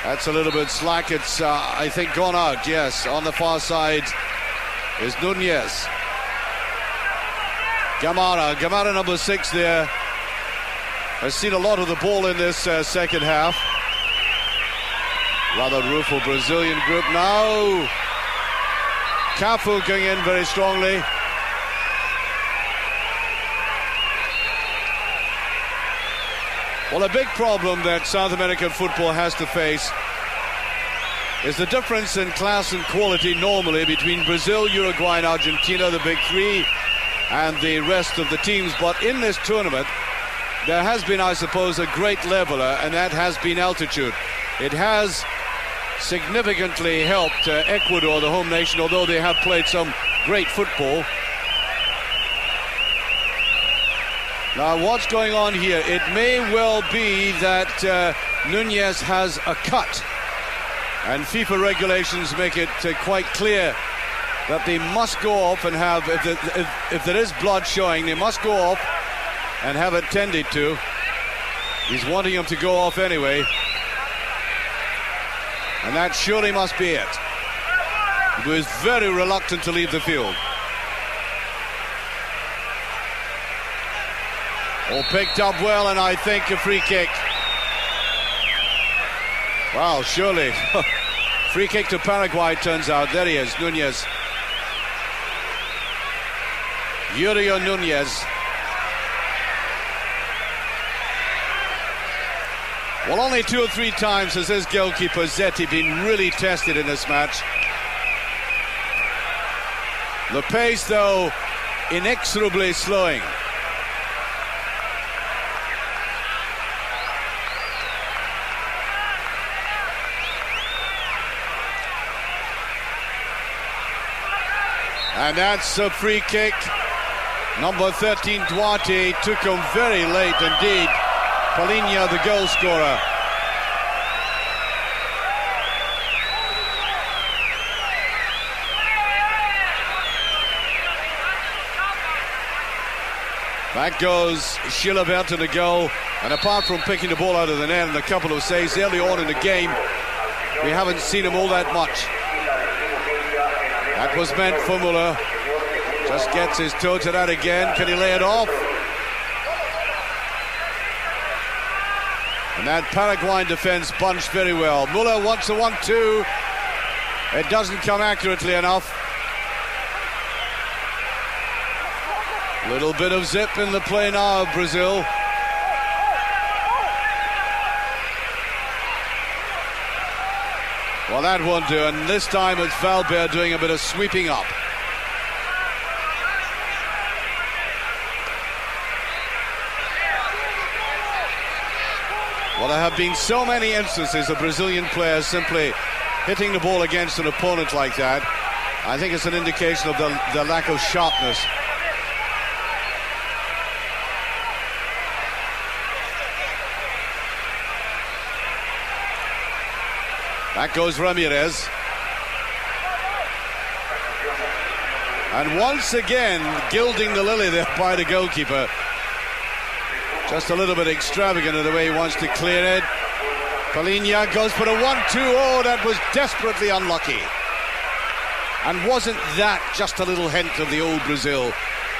That's a little bit slack. It's, I think, gone out, yes. On the far side is Nunez. Gamara number 6 there. Has seen a lot of the ball in this second half. Rather rueful Brazilian group now. Cafu going in very strongly. Well, a big problem that South American football has to face is the difference in class and quality normally between Brazil, Uruguay and Argentina, the big three, and the rest of the teams. But in this tournament, there has been, I suppose, a great leveler, and that has been altitude. It has significantly helped Ecuador, the home nation, although they have played some great football. Now, what's going on here? It may well be that Nunez has a cut, and FIFA regulations make it quite clear that they must go off and have, if there is blood showing, they must go off and have it tended to. He's wanting him to go off anyway, and that surely must be it. He was very reluctant to leave the field. All picked up well, and I think a free kick. Wow, surely. Free kick to Paraguay, turns out. There he is, Nunez. Yuriyo Nunez. Well, only 2 or 3 times has his goalkeeper, Zetti, been really tested in this match. The pace, though, inexorably slowing. And that's a free kick. Number 13, Duarte, took him very late indeed. Palinha, the goal scorer. Back goes Chilabert to the goal. And apart from picking the ball out of the net and a couple of saves early on in the game, we haven't seen him all that much. That was meant for Müller. Just gets his toe to that again. Can he lay it off? And that Paraguayan defense bunched very well. Müller wants a 1-2. It doesn't come accurately enough. Little bit of zip in the play now, Brazil. Well, that won't do, and this time it's Valverde doing a bit of sweeping up. Well, there have been so many instances of Brazilian players simply hitting the ball against an opponent like that. I think it's an indication of the lack of sharpness. Back goes Ramirez. And once again, gilding the lily there by the goalkeeper. Just a little bit extravagant in the way he wants to clear it. Palinha goes for a 1-2. Oh, that was desperately unlucky. And wasn't that just a little hint of the old Brazil?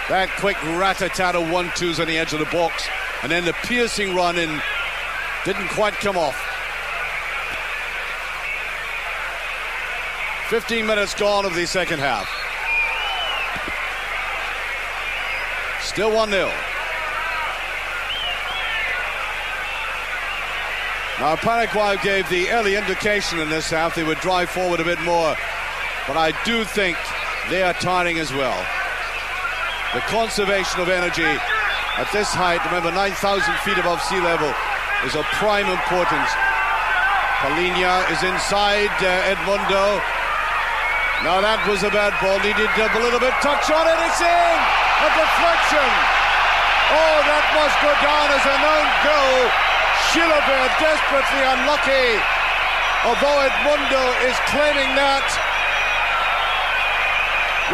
That quick rat-a-tat of 1-2s on the edge of the box. And then the piercing run in didn't quite come off. 15 minutes gone of the second half. Still 1-0. Now Paraguay gave the early indication in this half they would drive forward a bit more, but I do think they are tiring as well. The conservation of energy at this height, remember 9,000 feet above sea level, is of prime importance. Palinha is inside Edmundo. Now that was a bad ball, needed a little bit touch on it, it's in! A deflection! Oh, that must go down as a known goal. Chile desperately unlucky, although Edmundo is claiming that.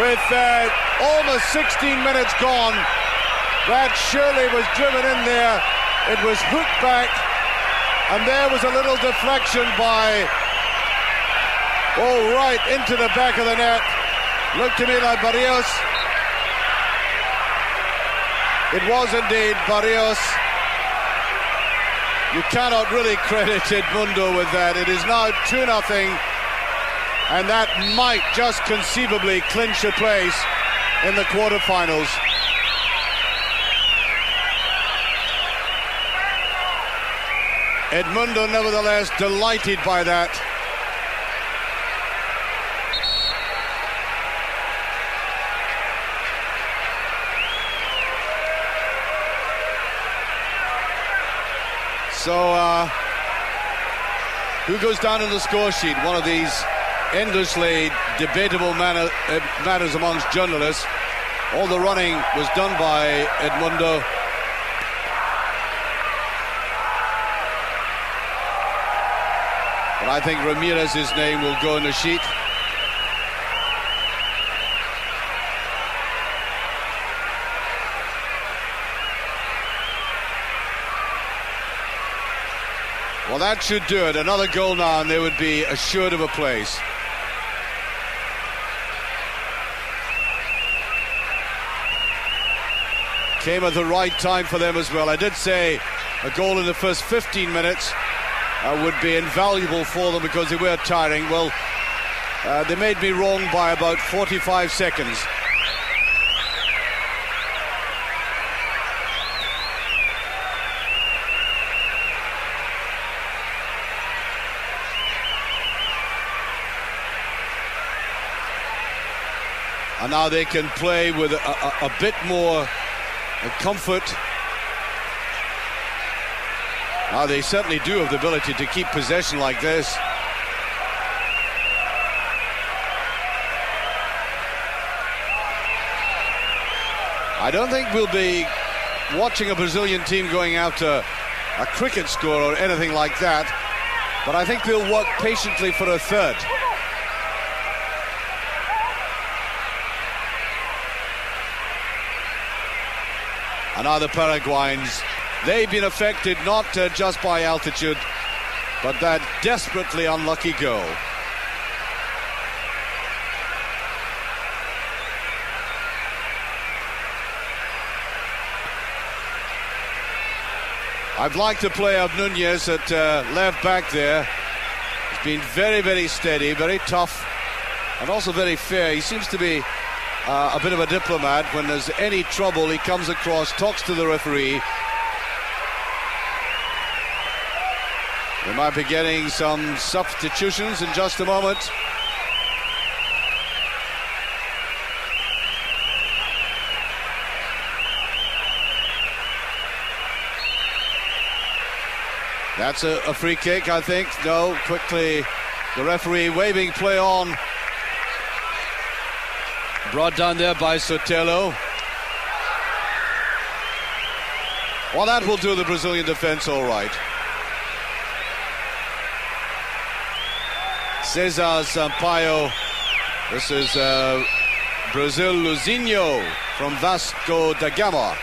With almost 16 minutes gone, that surely was driven in there. It was hooked back, and there was a little deflection by, right into the back of the net. Looked to me like Barrios. It was indeed Barrios. You cannot really credit Edmundo with that. It is now 2-0, and that might just conceivably clinch a place in the quarterfinals. Edmundo, nevertheless, delighted by that. So, who goes down in the score sheet? One of these endlessly debatable matters amongst journalists. All the running was done by Edmundo. But I think Ramirez's name will go in the sheet. Well, that should do it. Another goal now and they would be assured of a place. Came at the right time for them as well. I did say a goal in the first 15 minutes would be invaluable for them because they were tiring. Well, they made me wrong by about 45 seconds. And now they can play with a bit more comfort. Now they certainly do have the ability to keep possession like this. I don't think we'll be watching a Brazilian team going after a cricket score or anything like that, but I think they'll work patiently for a third. And now the Paraguayans, they've been affected not just by altitude, but that desperately unlucky goal. I've liked the play of Nunez at left back there. He's been very, very steady, very tough, and also very fair. He seems to be a bit of a diplomat. When there's any trouble, he comes across, talks to the referee. We might be getting some substitutions in just a moment. That's a free kick, I think. No, quickly the referee waving play on. Brought down there by Sotelo. Well, that will do the Brazilian defense all right. Cesar Sampaio. This is Brazil Luzinho from Vasco da Gama.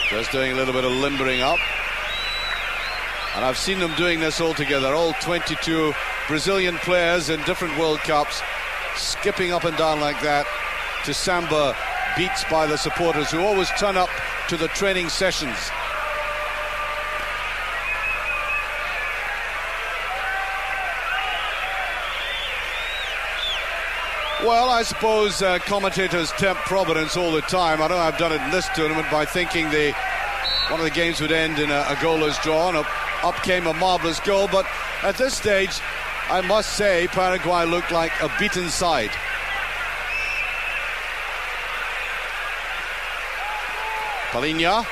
Just doing a little bit of limbering up. And I've seen them doing this all together. All 22 Brazilian players in different World Cups skipping up and down like that to samba beats by the supporters who always turn up to the training sessions. Well, I suppose commentators tempt Providence all the time. I know I've done it in this tournament by thinking one of the games would end in a goalless draw, and up came a marvellous goal. But at this stage, I must say, Paraguay looked like a beaten side. Palinha.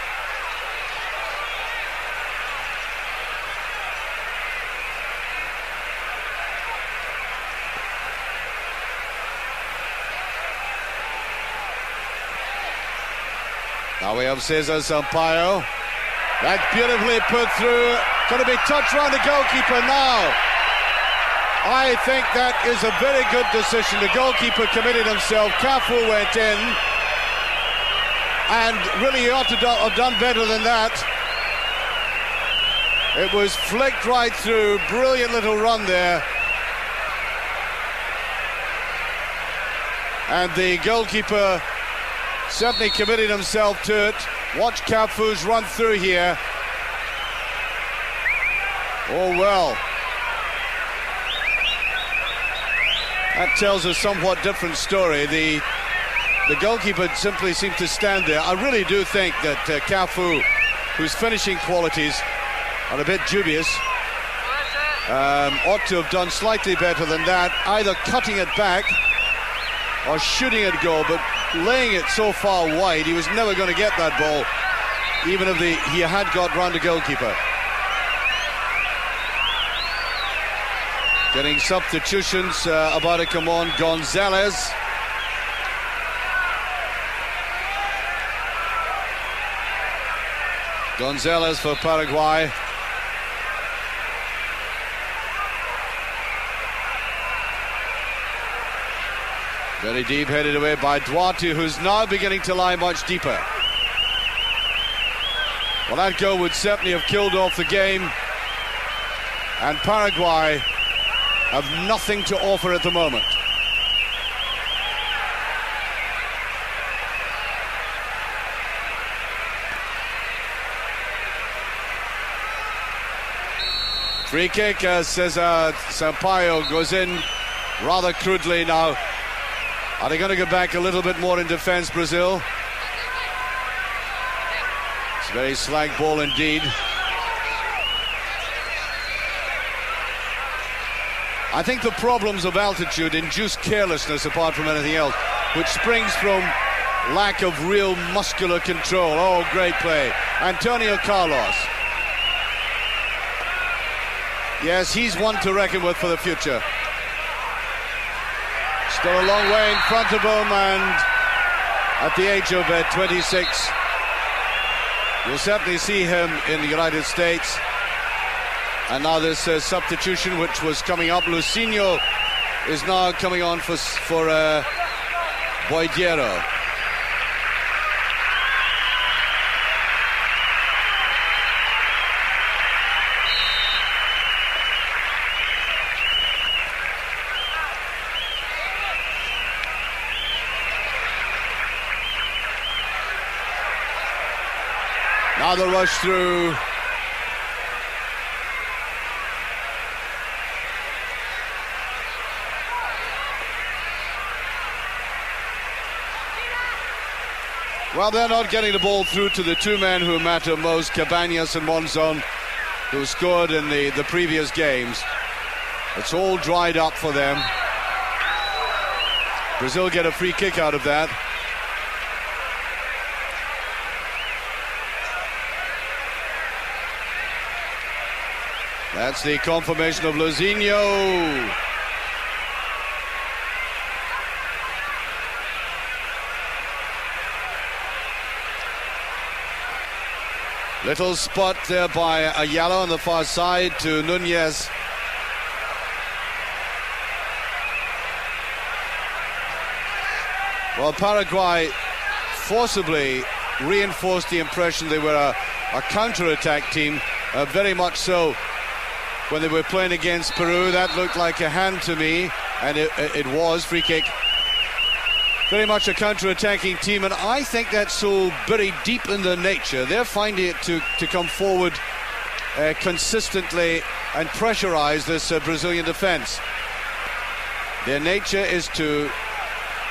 Now we have Cesar Sampaio. That's beautifully put through. Going to be touched around the goalkeeper now. I think that is a very good decision. The goalkeeper committed himself. Cafu went in. And really he ought to have done better than that. It was flicked right through. Brilliant little run there. And the goalkeeper certainly committed himself to it. Watch Cafu's run through here. Oh well. That tells a somewhat different story. The goalkeeper simply seemed to stand there. I really do think that Cafu, whose finishing qualities are a bit dubious, ought to have done slightly better than that, either cutting it back or shooting at goal, but laying it so far wide, he was never going to get that ball, even if he had got round the goalkeeper. Getting substitutions about to come on. Gonzalez. Gonzalez for Paraguay. Very deep, headed away by Duarte, who's now beginning to lie much deeper. Well, that goal would certainly have killed off the game. And Paraguay have nothing to offer at the moment. Free kick as Cesar Sampaio goes in rather crudely now. Are they going to go back a little bit more in defence, Brazil? It's a very slag ball indeed. I think the problems of altitude induce carelessness apart from anything else, which springs from lack of real muscular control. Oh, great play. Antonio Carlos. Yes, he's one to reckon with for the future. Still a long way in front of him, and at the age of 26, you'll certainly see him in the United States. And now this substitution, which was coming up, Lucinho is now coming on for Boidiero. Now the rush through. Well, they're not getting the ball through to the two men who matter most, Cabanas and Monzon, who scored in the previous games. It's all dried up for them. Brazil get a free kick out of that. That's the confirmation of Luzinho. Little spot there by Ayala on the far side to Nunez. Well, Paraguay forcibly reinforced the impression they were a counter-attack team, very much so. When they were playing against Peru, that looked like a hand to me, and it was, free kick. Very much a counter-attacking team, and I think that's so very deep in their nature. They're finding it to come forward consistently and pressurize this Brazilian defense. Their nature is to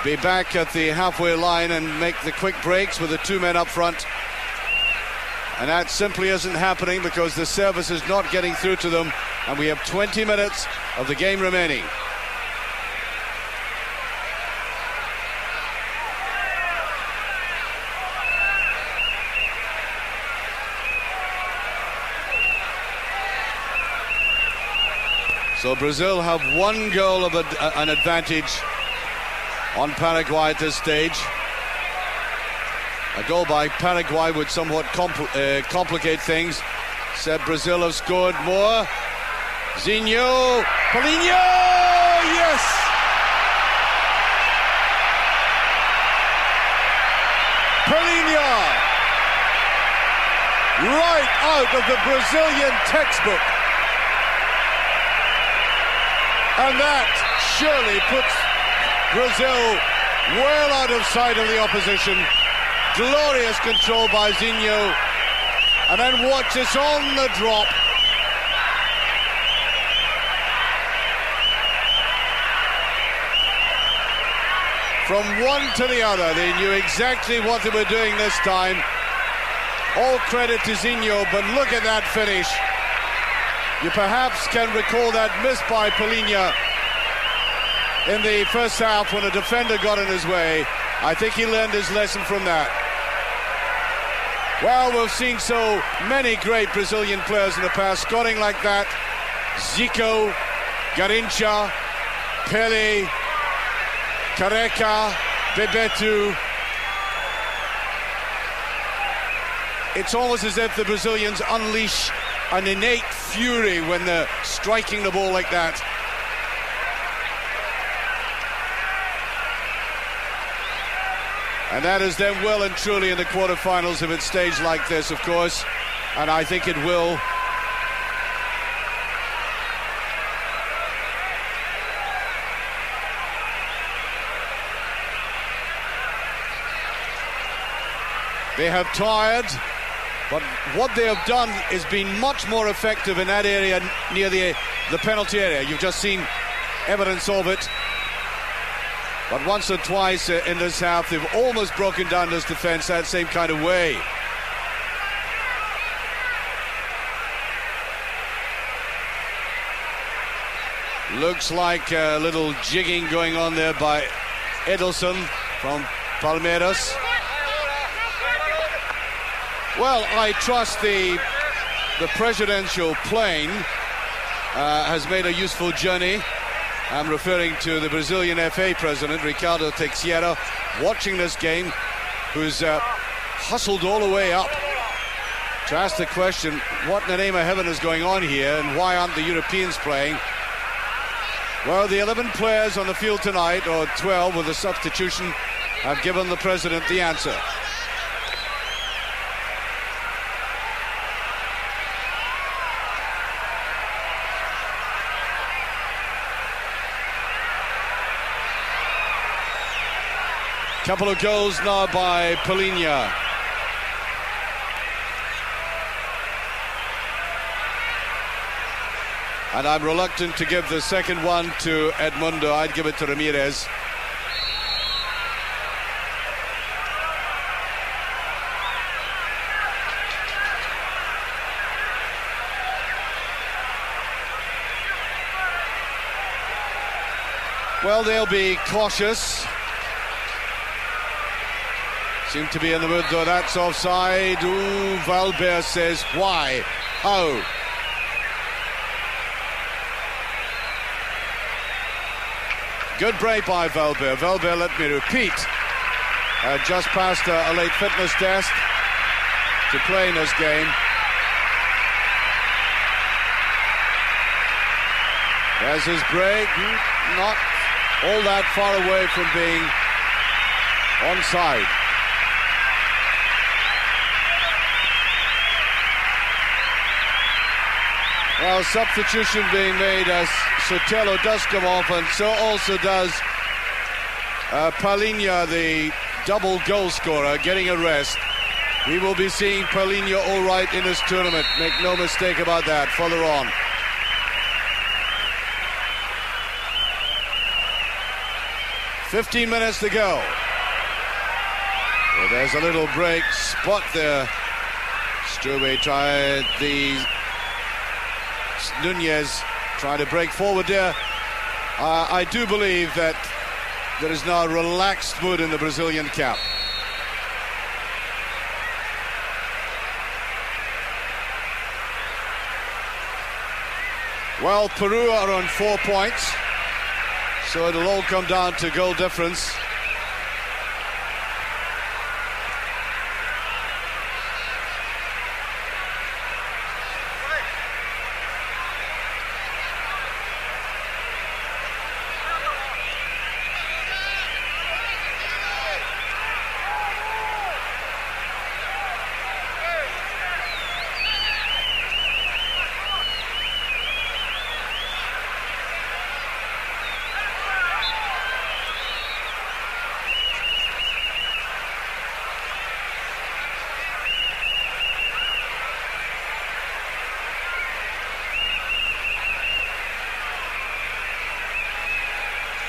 be back at the halfway line and make the quick breaks with the two men up front. And that simply isn't happening because the service is not getting through to them, and we have 20 minutes of the game remaining. So Brazil have one goal of an advantage on Paraguay at this stage. A goal by Paraguay would somewhat complicate things. Said Brazil have scored more. Zinho, Paulinho, yes! Paulinho, right out of the Brazilian textbook. And that surely puts Brazil well out of sight of the opposition. Glorious control by Zinho. And then watch this on the drop. From one to the other, they knew exactly what they were doing this time. All credit to Zinho, but look at that finish. You perhaps can recall that miss by Paulinho in the first half when a defender got in his way. I think he learned his lesson from that. Well, we've seen so many great Brazilian players in the past scoring like that. Zico, Garrincha, Pele, Careca, Bebeto. It's almost as if the Brazilians unleash an innate fury when they're striking the ball like that. And that is then well and truly in the quarterfinals if it stays like this, of course. And I think it will. They have tired, but what they have done is been much more effective in that area near the penalty area. You've just seen evidence of it. But once or twice in this half, they've almost broken down this defence that same kind of way. Looks like a little jigging going on there by Edelson from Palmeiras. Well, I trust the presidential plane has made a useful journey. I'm referring to the Brazilian FA president, Ricardo Teixeira, watching this game, who's hustled all the way up to ask the question, what in the name of heaven is going on here and why aren't the Europeans playing? Well, the 11 players on the field tonight, or 12 with a substitution, have given the president the answer. Couple of goals now by Paulinho. And I'm reluctant to give the second one to Edmundo. I'd give it to Ramirez. Well, they'll be cautious. Seem to be in the mood, though. That's offside. Ooh, Valber says, why? How? Good break by Valber. Valber, let me repeat, just passed a late fitness test to play in this game. There's his break. Not all that far away from being onside. Well, substitution being made as Sotelo does come off, and so also does Paulinho, the double goal scorer, getting a rest. We will be seeing Paulinho all right in this tournament. Make no mistake about that. Further on. 15 minutes to go. So there's a little break spot there. Strube tried Nunez trying to break forward there. I do believe that there is now a relaxed mood in the Brazilian camp. Well, Peru are on 4 points, so it'll all come down to goal difference.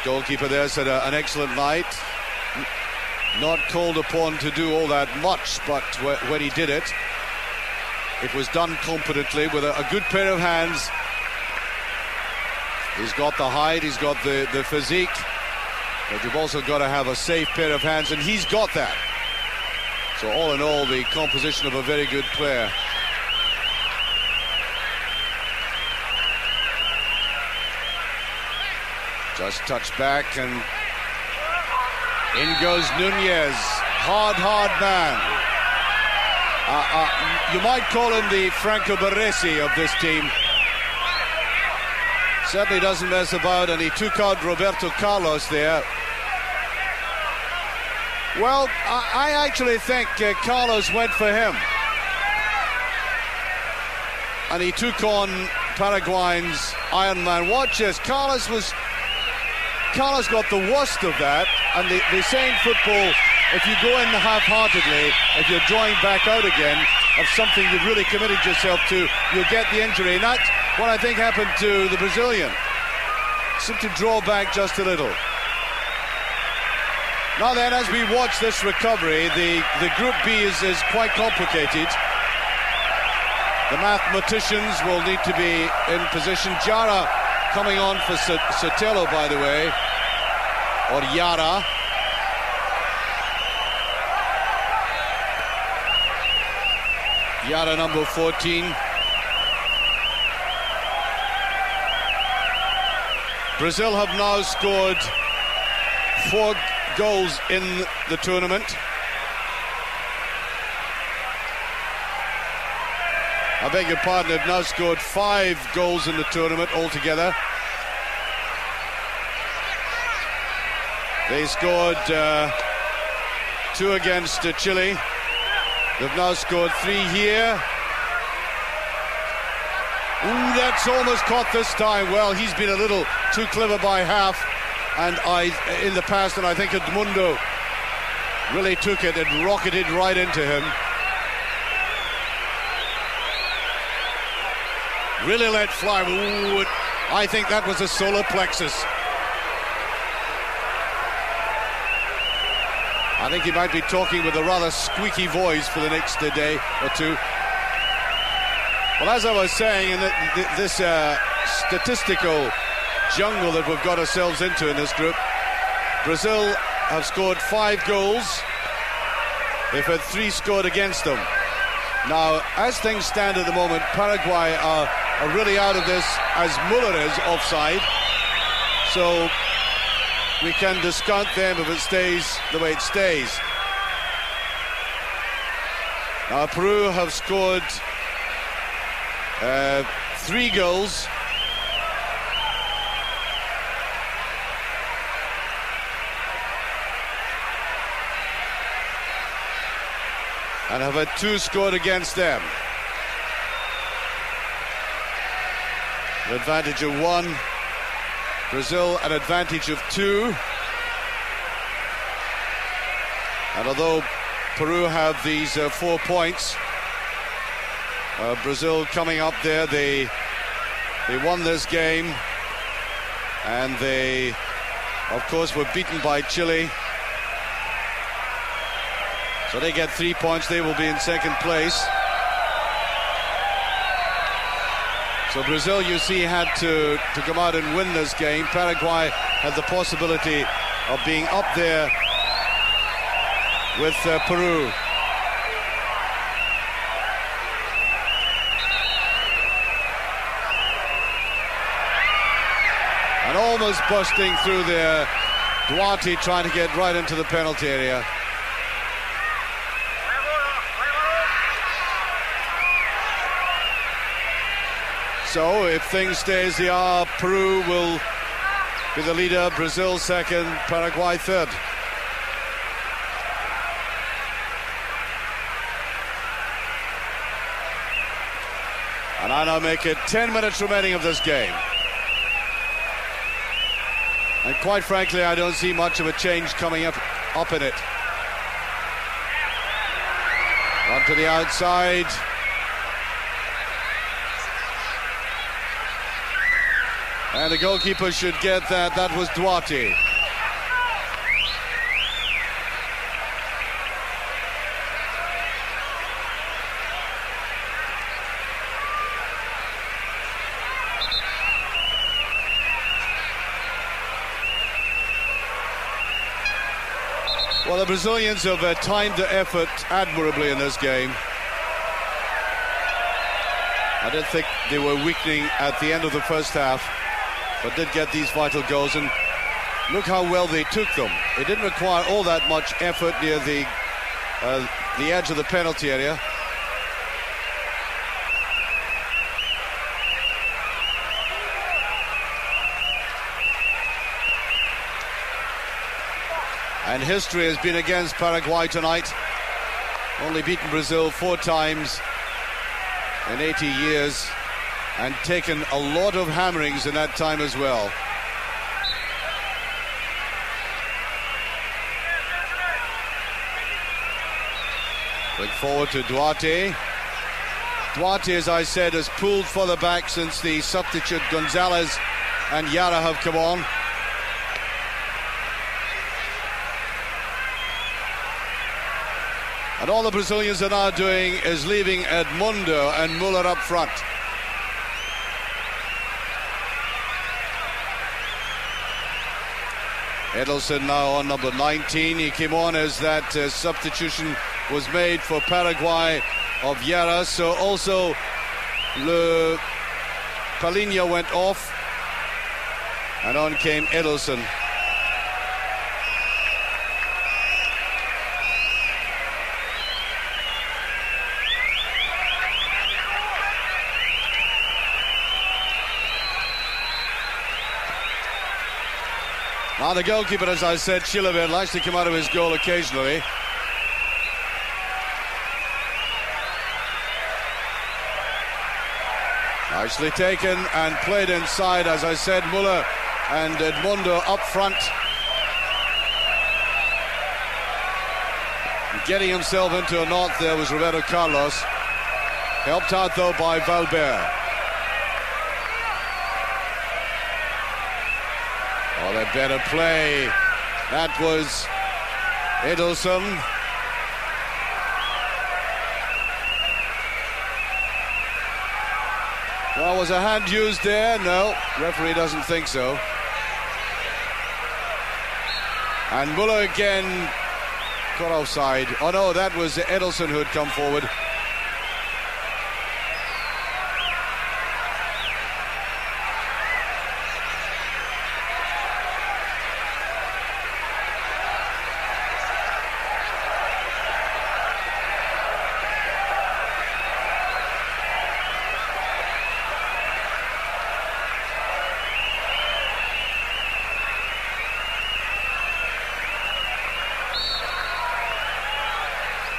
Goalkeeper there's had an excellent night. Not called upon to do all that much, but when he did it, it was done competently with a good pair of hands. He's got the height, he's got the physique, but you've also got to have a safe pair of hands, and he's got that. So all in all, the composition of a very good player. Just touch back, and in goes Nunez. Hard man. You might call him the Franco Baresi of this team. Certainly doesn't mess about, and he took out Roberto Carlos there. Well, I actually think Carlos went for him. And he took on Paraguay's Iron Man. Watch this. Carlos got the worst of that, and they say in football, if you go in half-heartedly, if you're drawing back out again of something you've really committed yourself to, you'll get the injury. And that's what I think happened to the Brazilian. Seemed to draw back just a little. Now then, as we watch this recovery, the Group B is quite complicated. The mathematicians will need to be in position. Jara coming on for Sotelo, by the way, or Yara. Yara, number 14. Brazil have now scored 4 goals in the tournament. I beg your pardon, they've now scored 5 goals in the tournament altogether. They scored 2 against Chile. They've now scored 3 here. Ooh, that's almost caught this time. Well, he's been a little too clever by half, and in the past, and I think Edmundo really took it and rocketed right into him. Really let fly. Ooh, I think that was a solar plexus. I think he might be talking with a rather squeaky voice for the next day or two. Well, as I was saying, in this statistical jungle that we've got ourselves into in this group, Brazil have scored 5 goals. They've had 3 scored against them. Now, as things stand at the moment, Paraguay are really out of this, as Muller is offside. So we can discount them if it stays the way it stays. Now, Peru have scored 3 goals. And have had 2 scored against them. An advantage of 1. Brazil an advantage of 2. And although Peru have these 4 points, Brazil coming up there, they won this game, and they of course, were beaten by Chile. So they get 3 points. They will be in second place. So Brazil, you see, had to come out and win this game. Paraguay had the possibility of being up there with Peru. And almost busting through there, Duarte trying to get right into the penalty area. So if things stay as they are, Peru will be the leader, Brazil second, Paraguay third. And I now make it 10 minutes remaining of this game. And quite frankly, I don't see much of a change coming up in it. On to the outside. And the goalkeeper should get that. That was Duarte. Well, the Brazilians have timed the effort admirably in this game. I didn't think they were weakening at the end of the first half, but did get these vital goals, and look how well they took them. It didn't require all that much effort near the edge of the penalty area. And history has been against Paraguay tonight. Only beaten Brazil 4 times in 80 years. And taken a lot of hammerings in that time as well. Quick forward to Duarte. Duarte, as I said, has pulled further back since the substitute Gonzalez and Yara have come on. And all the Brazilians are now doing is leaving Edmundo and Muller up front. Edelson now on number 19. He came on as that substitution was made for Paraguay of Yara. So also Palinha went off. And on came Edelson. Now the goalkeeper, as I said, Chile, likes to come out of his goal occasionally. Nicely taken and played inside, as I said, Muller and Edmundo up front. Getting himself into a knot there was Roberto Carlos. Helped out though by Valverde. Oh, they better play. That was Edelson. Well, was a hand used there? No, referee doesn't think so. And Muller again caught offside. Oh no, that was Edelson who had come forward.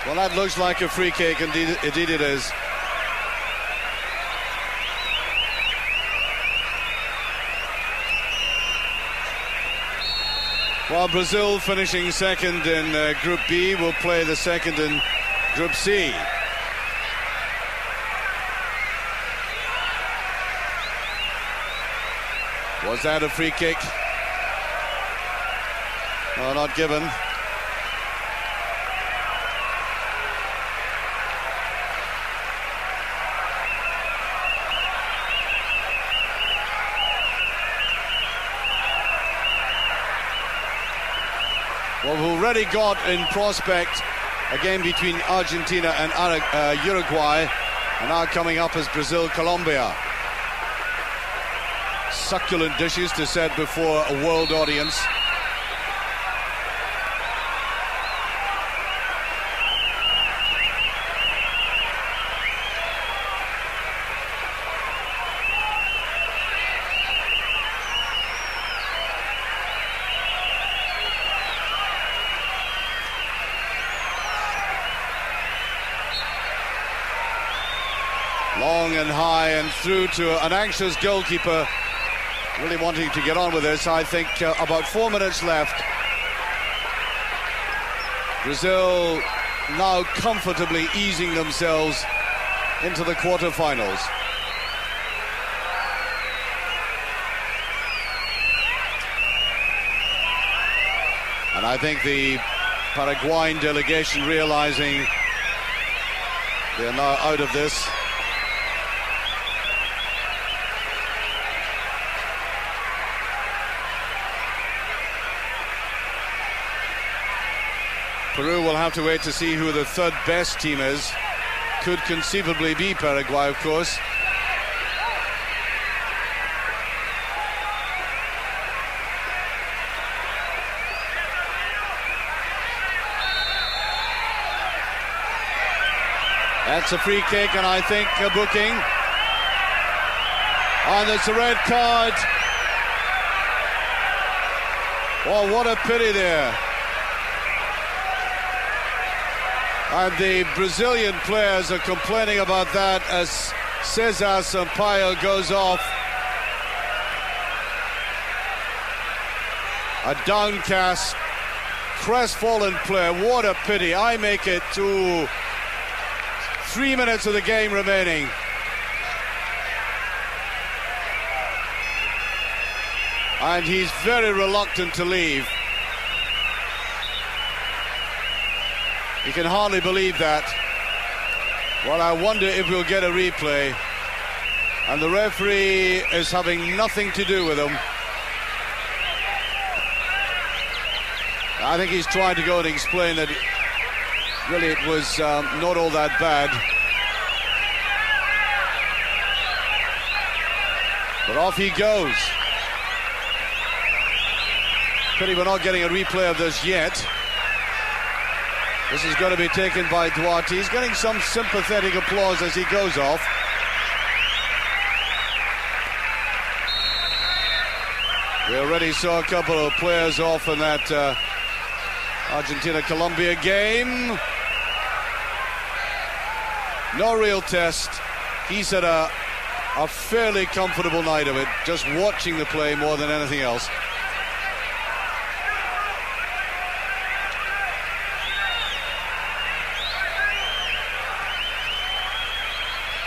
Well, that looks like a free kick, indeed it is. While Brazil finishing second in Group B will play the second in Group C. Was that a free kick? No, not given. Well, we've already got in prospect a game between Argentina and Uruguay, and now coming up is Brazil-Colombia. Succulent dishes to set before a world audience. Long and high and through to an anxious goalkeeper, really wanting to get on with this. I think about 4 minutes left. Brazil now comfortably easing themselves into the quarterfinals. And I think the Paraguayan delegation realizing they're now out of this. Peru will have to wait to see who the third best team is. Could conceivably be Paraguay, of course. That's a free kick, and I think a booking. And it's a red card. Oh, what a pity there. And the Brazilian players are complaining about that as Cesar Sampaio goes off. A downcast, crestfallen player. What a pity. I make it to 3 minutes of the game remaining. And he's very reluctant to leave. You can hardly believe that. Well, I wonder if we'll get a replay. And the referee is having nothing to do with him. I think he's trying to go and explain that really it was not all that bad. But off he goes. Pity we're not getting a replay of this yet. This is going to be taken by Duarte. He's getting some sympathetic applause as he goes off. We already saw a couple of players off in that Argentina-Colombia game. No real test. He's had a fairly comfortable night of it, just watching the play more than anything else.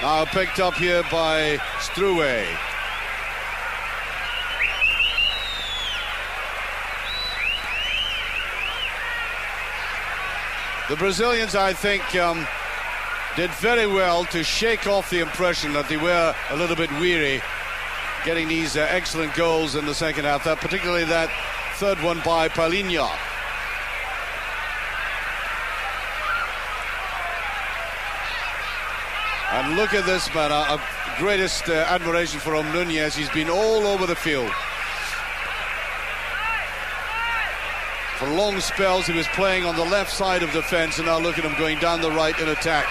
Now picked up here by Struwe. The Brazilians, I think, did very well to shake off the impression that they were a little bit weary, getting these excellent goals in the second half, particularly that third one by Palinha. And look at this man, our greatest admiration for Nunez. He's been all over the field. For long spells he was playing on the left side of the fence, and now look at him going down the right in attack.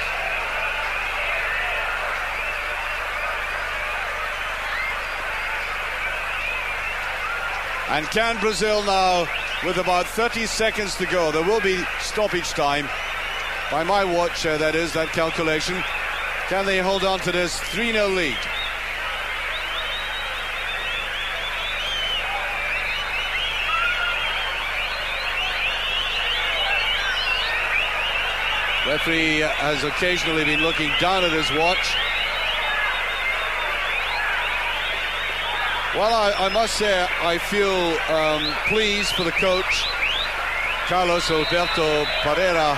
And can Brazil now, with about 30 seconds to go, there will be stoppage time, by my watch that is, that calculation. Can they hold on to this 3-0 lead? Referee has occasionally been looking down at his watch. Well, I must say I feel pleased for the coach Carlos Alberto Pereira,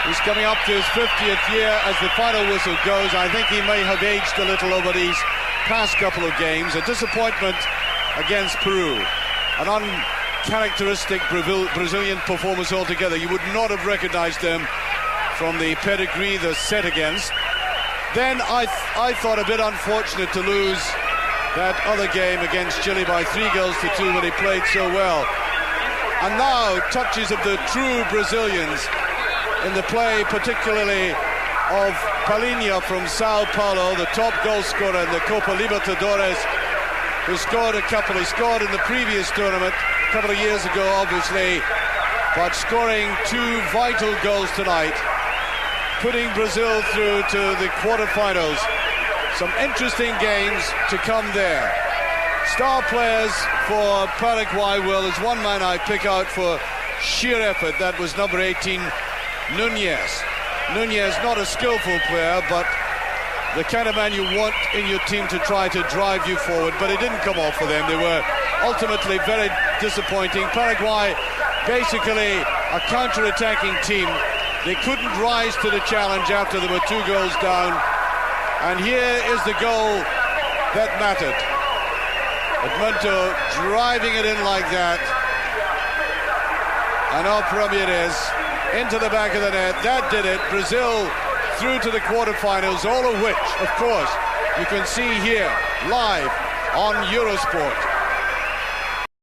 who's coming up to his 50th year as the final whistle goes. I think he may have aged a little over these past couple of games. A disappointment against Peru. An uncharacteristic Brazilian performance altogether. You would not have recognized them from the pedigree they're set against. Then I thought a bit unfortunate to lose that other game against Chile by 3-2 when he played so well. And now touches of the true Brazilians in the play, particularly of Palinha from Sao Paulo, the top goal scorer in the Copa Libertadores, who scored a couple. He scored in the previous tournament a couple of years ago, obviously, but scoring 2 vital goals tonight, putting Brazil through to the quarterfinals. Some interesting games to come there. Star players for Paraguai, well, there's one man I pick out for sheer effort. That was number 18, Nunez. Nunez, not a skillful player, but the kind of man you want in your team to try to drive you forward, but it didn't come off for them. They were ultimately very disappointing. Paraguay, basically a counter-attacking team. They couldn't rise to the challenge after there were 2 goals down. And here is the goal that mattered. Edmundo driving it in like that. And up Ramirez into the back of the net. That did it. Brazil through to the quarterfinals, all of which, of course, you can see here live on Eurosport.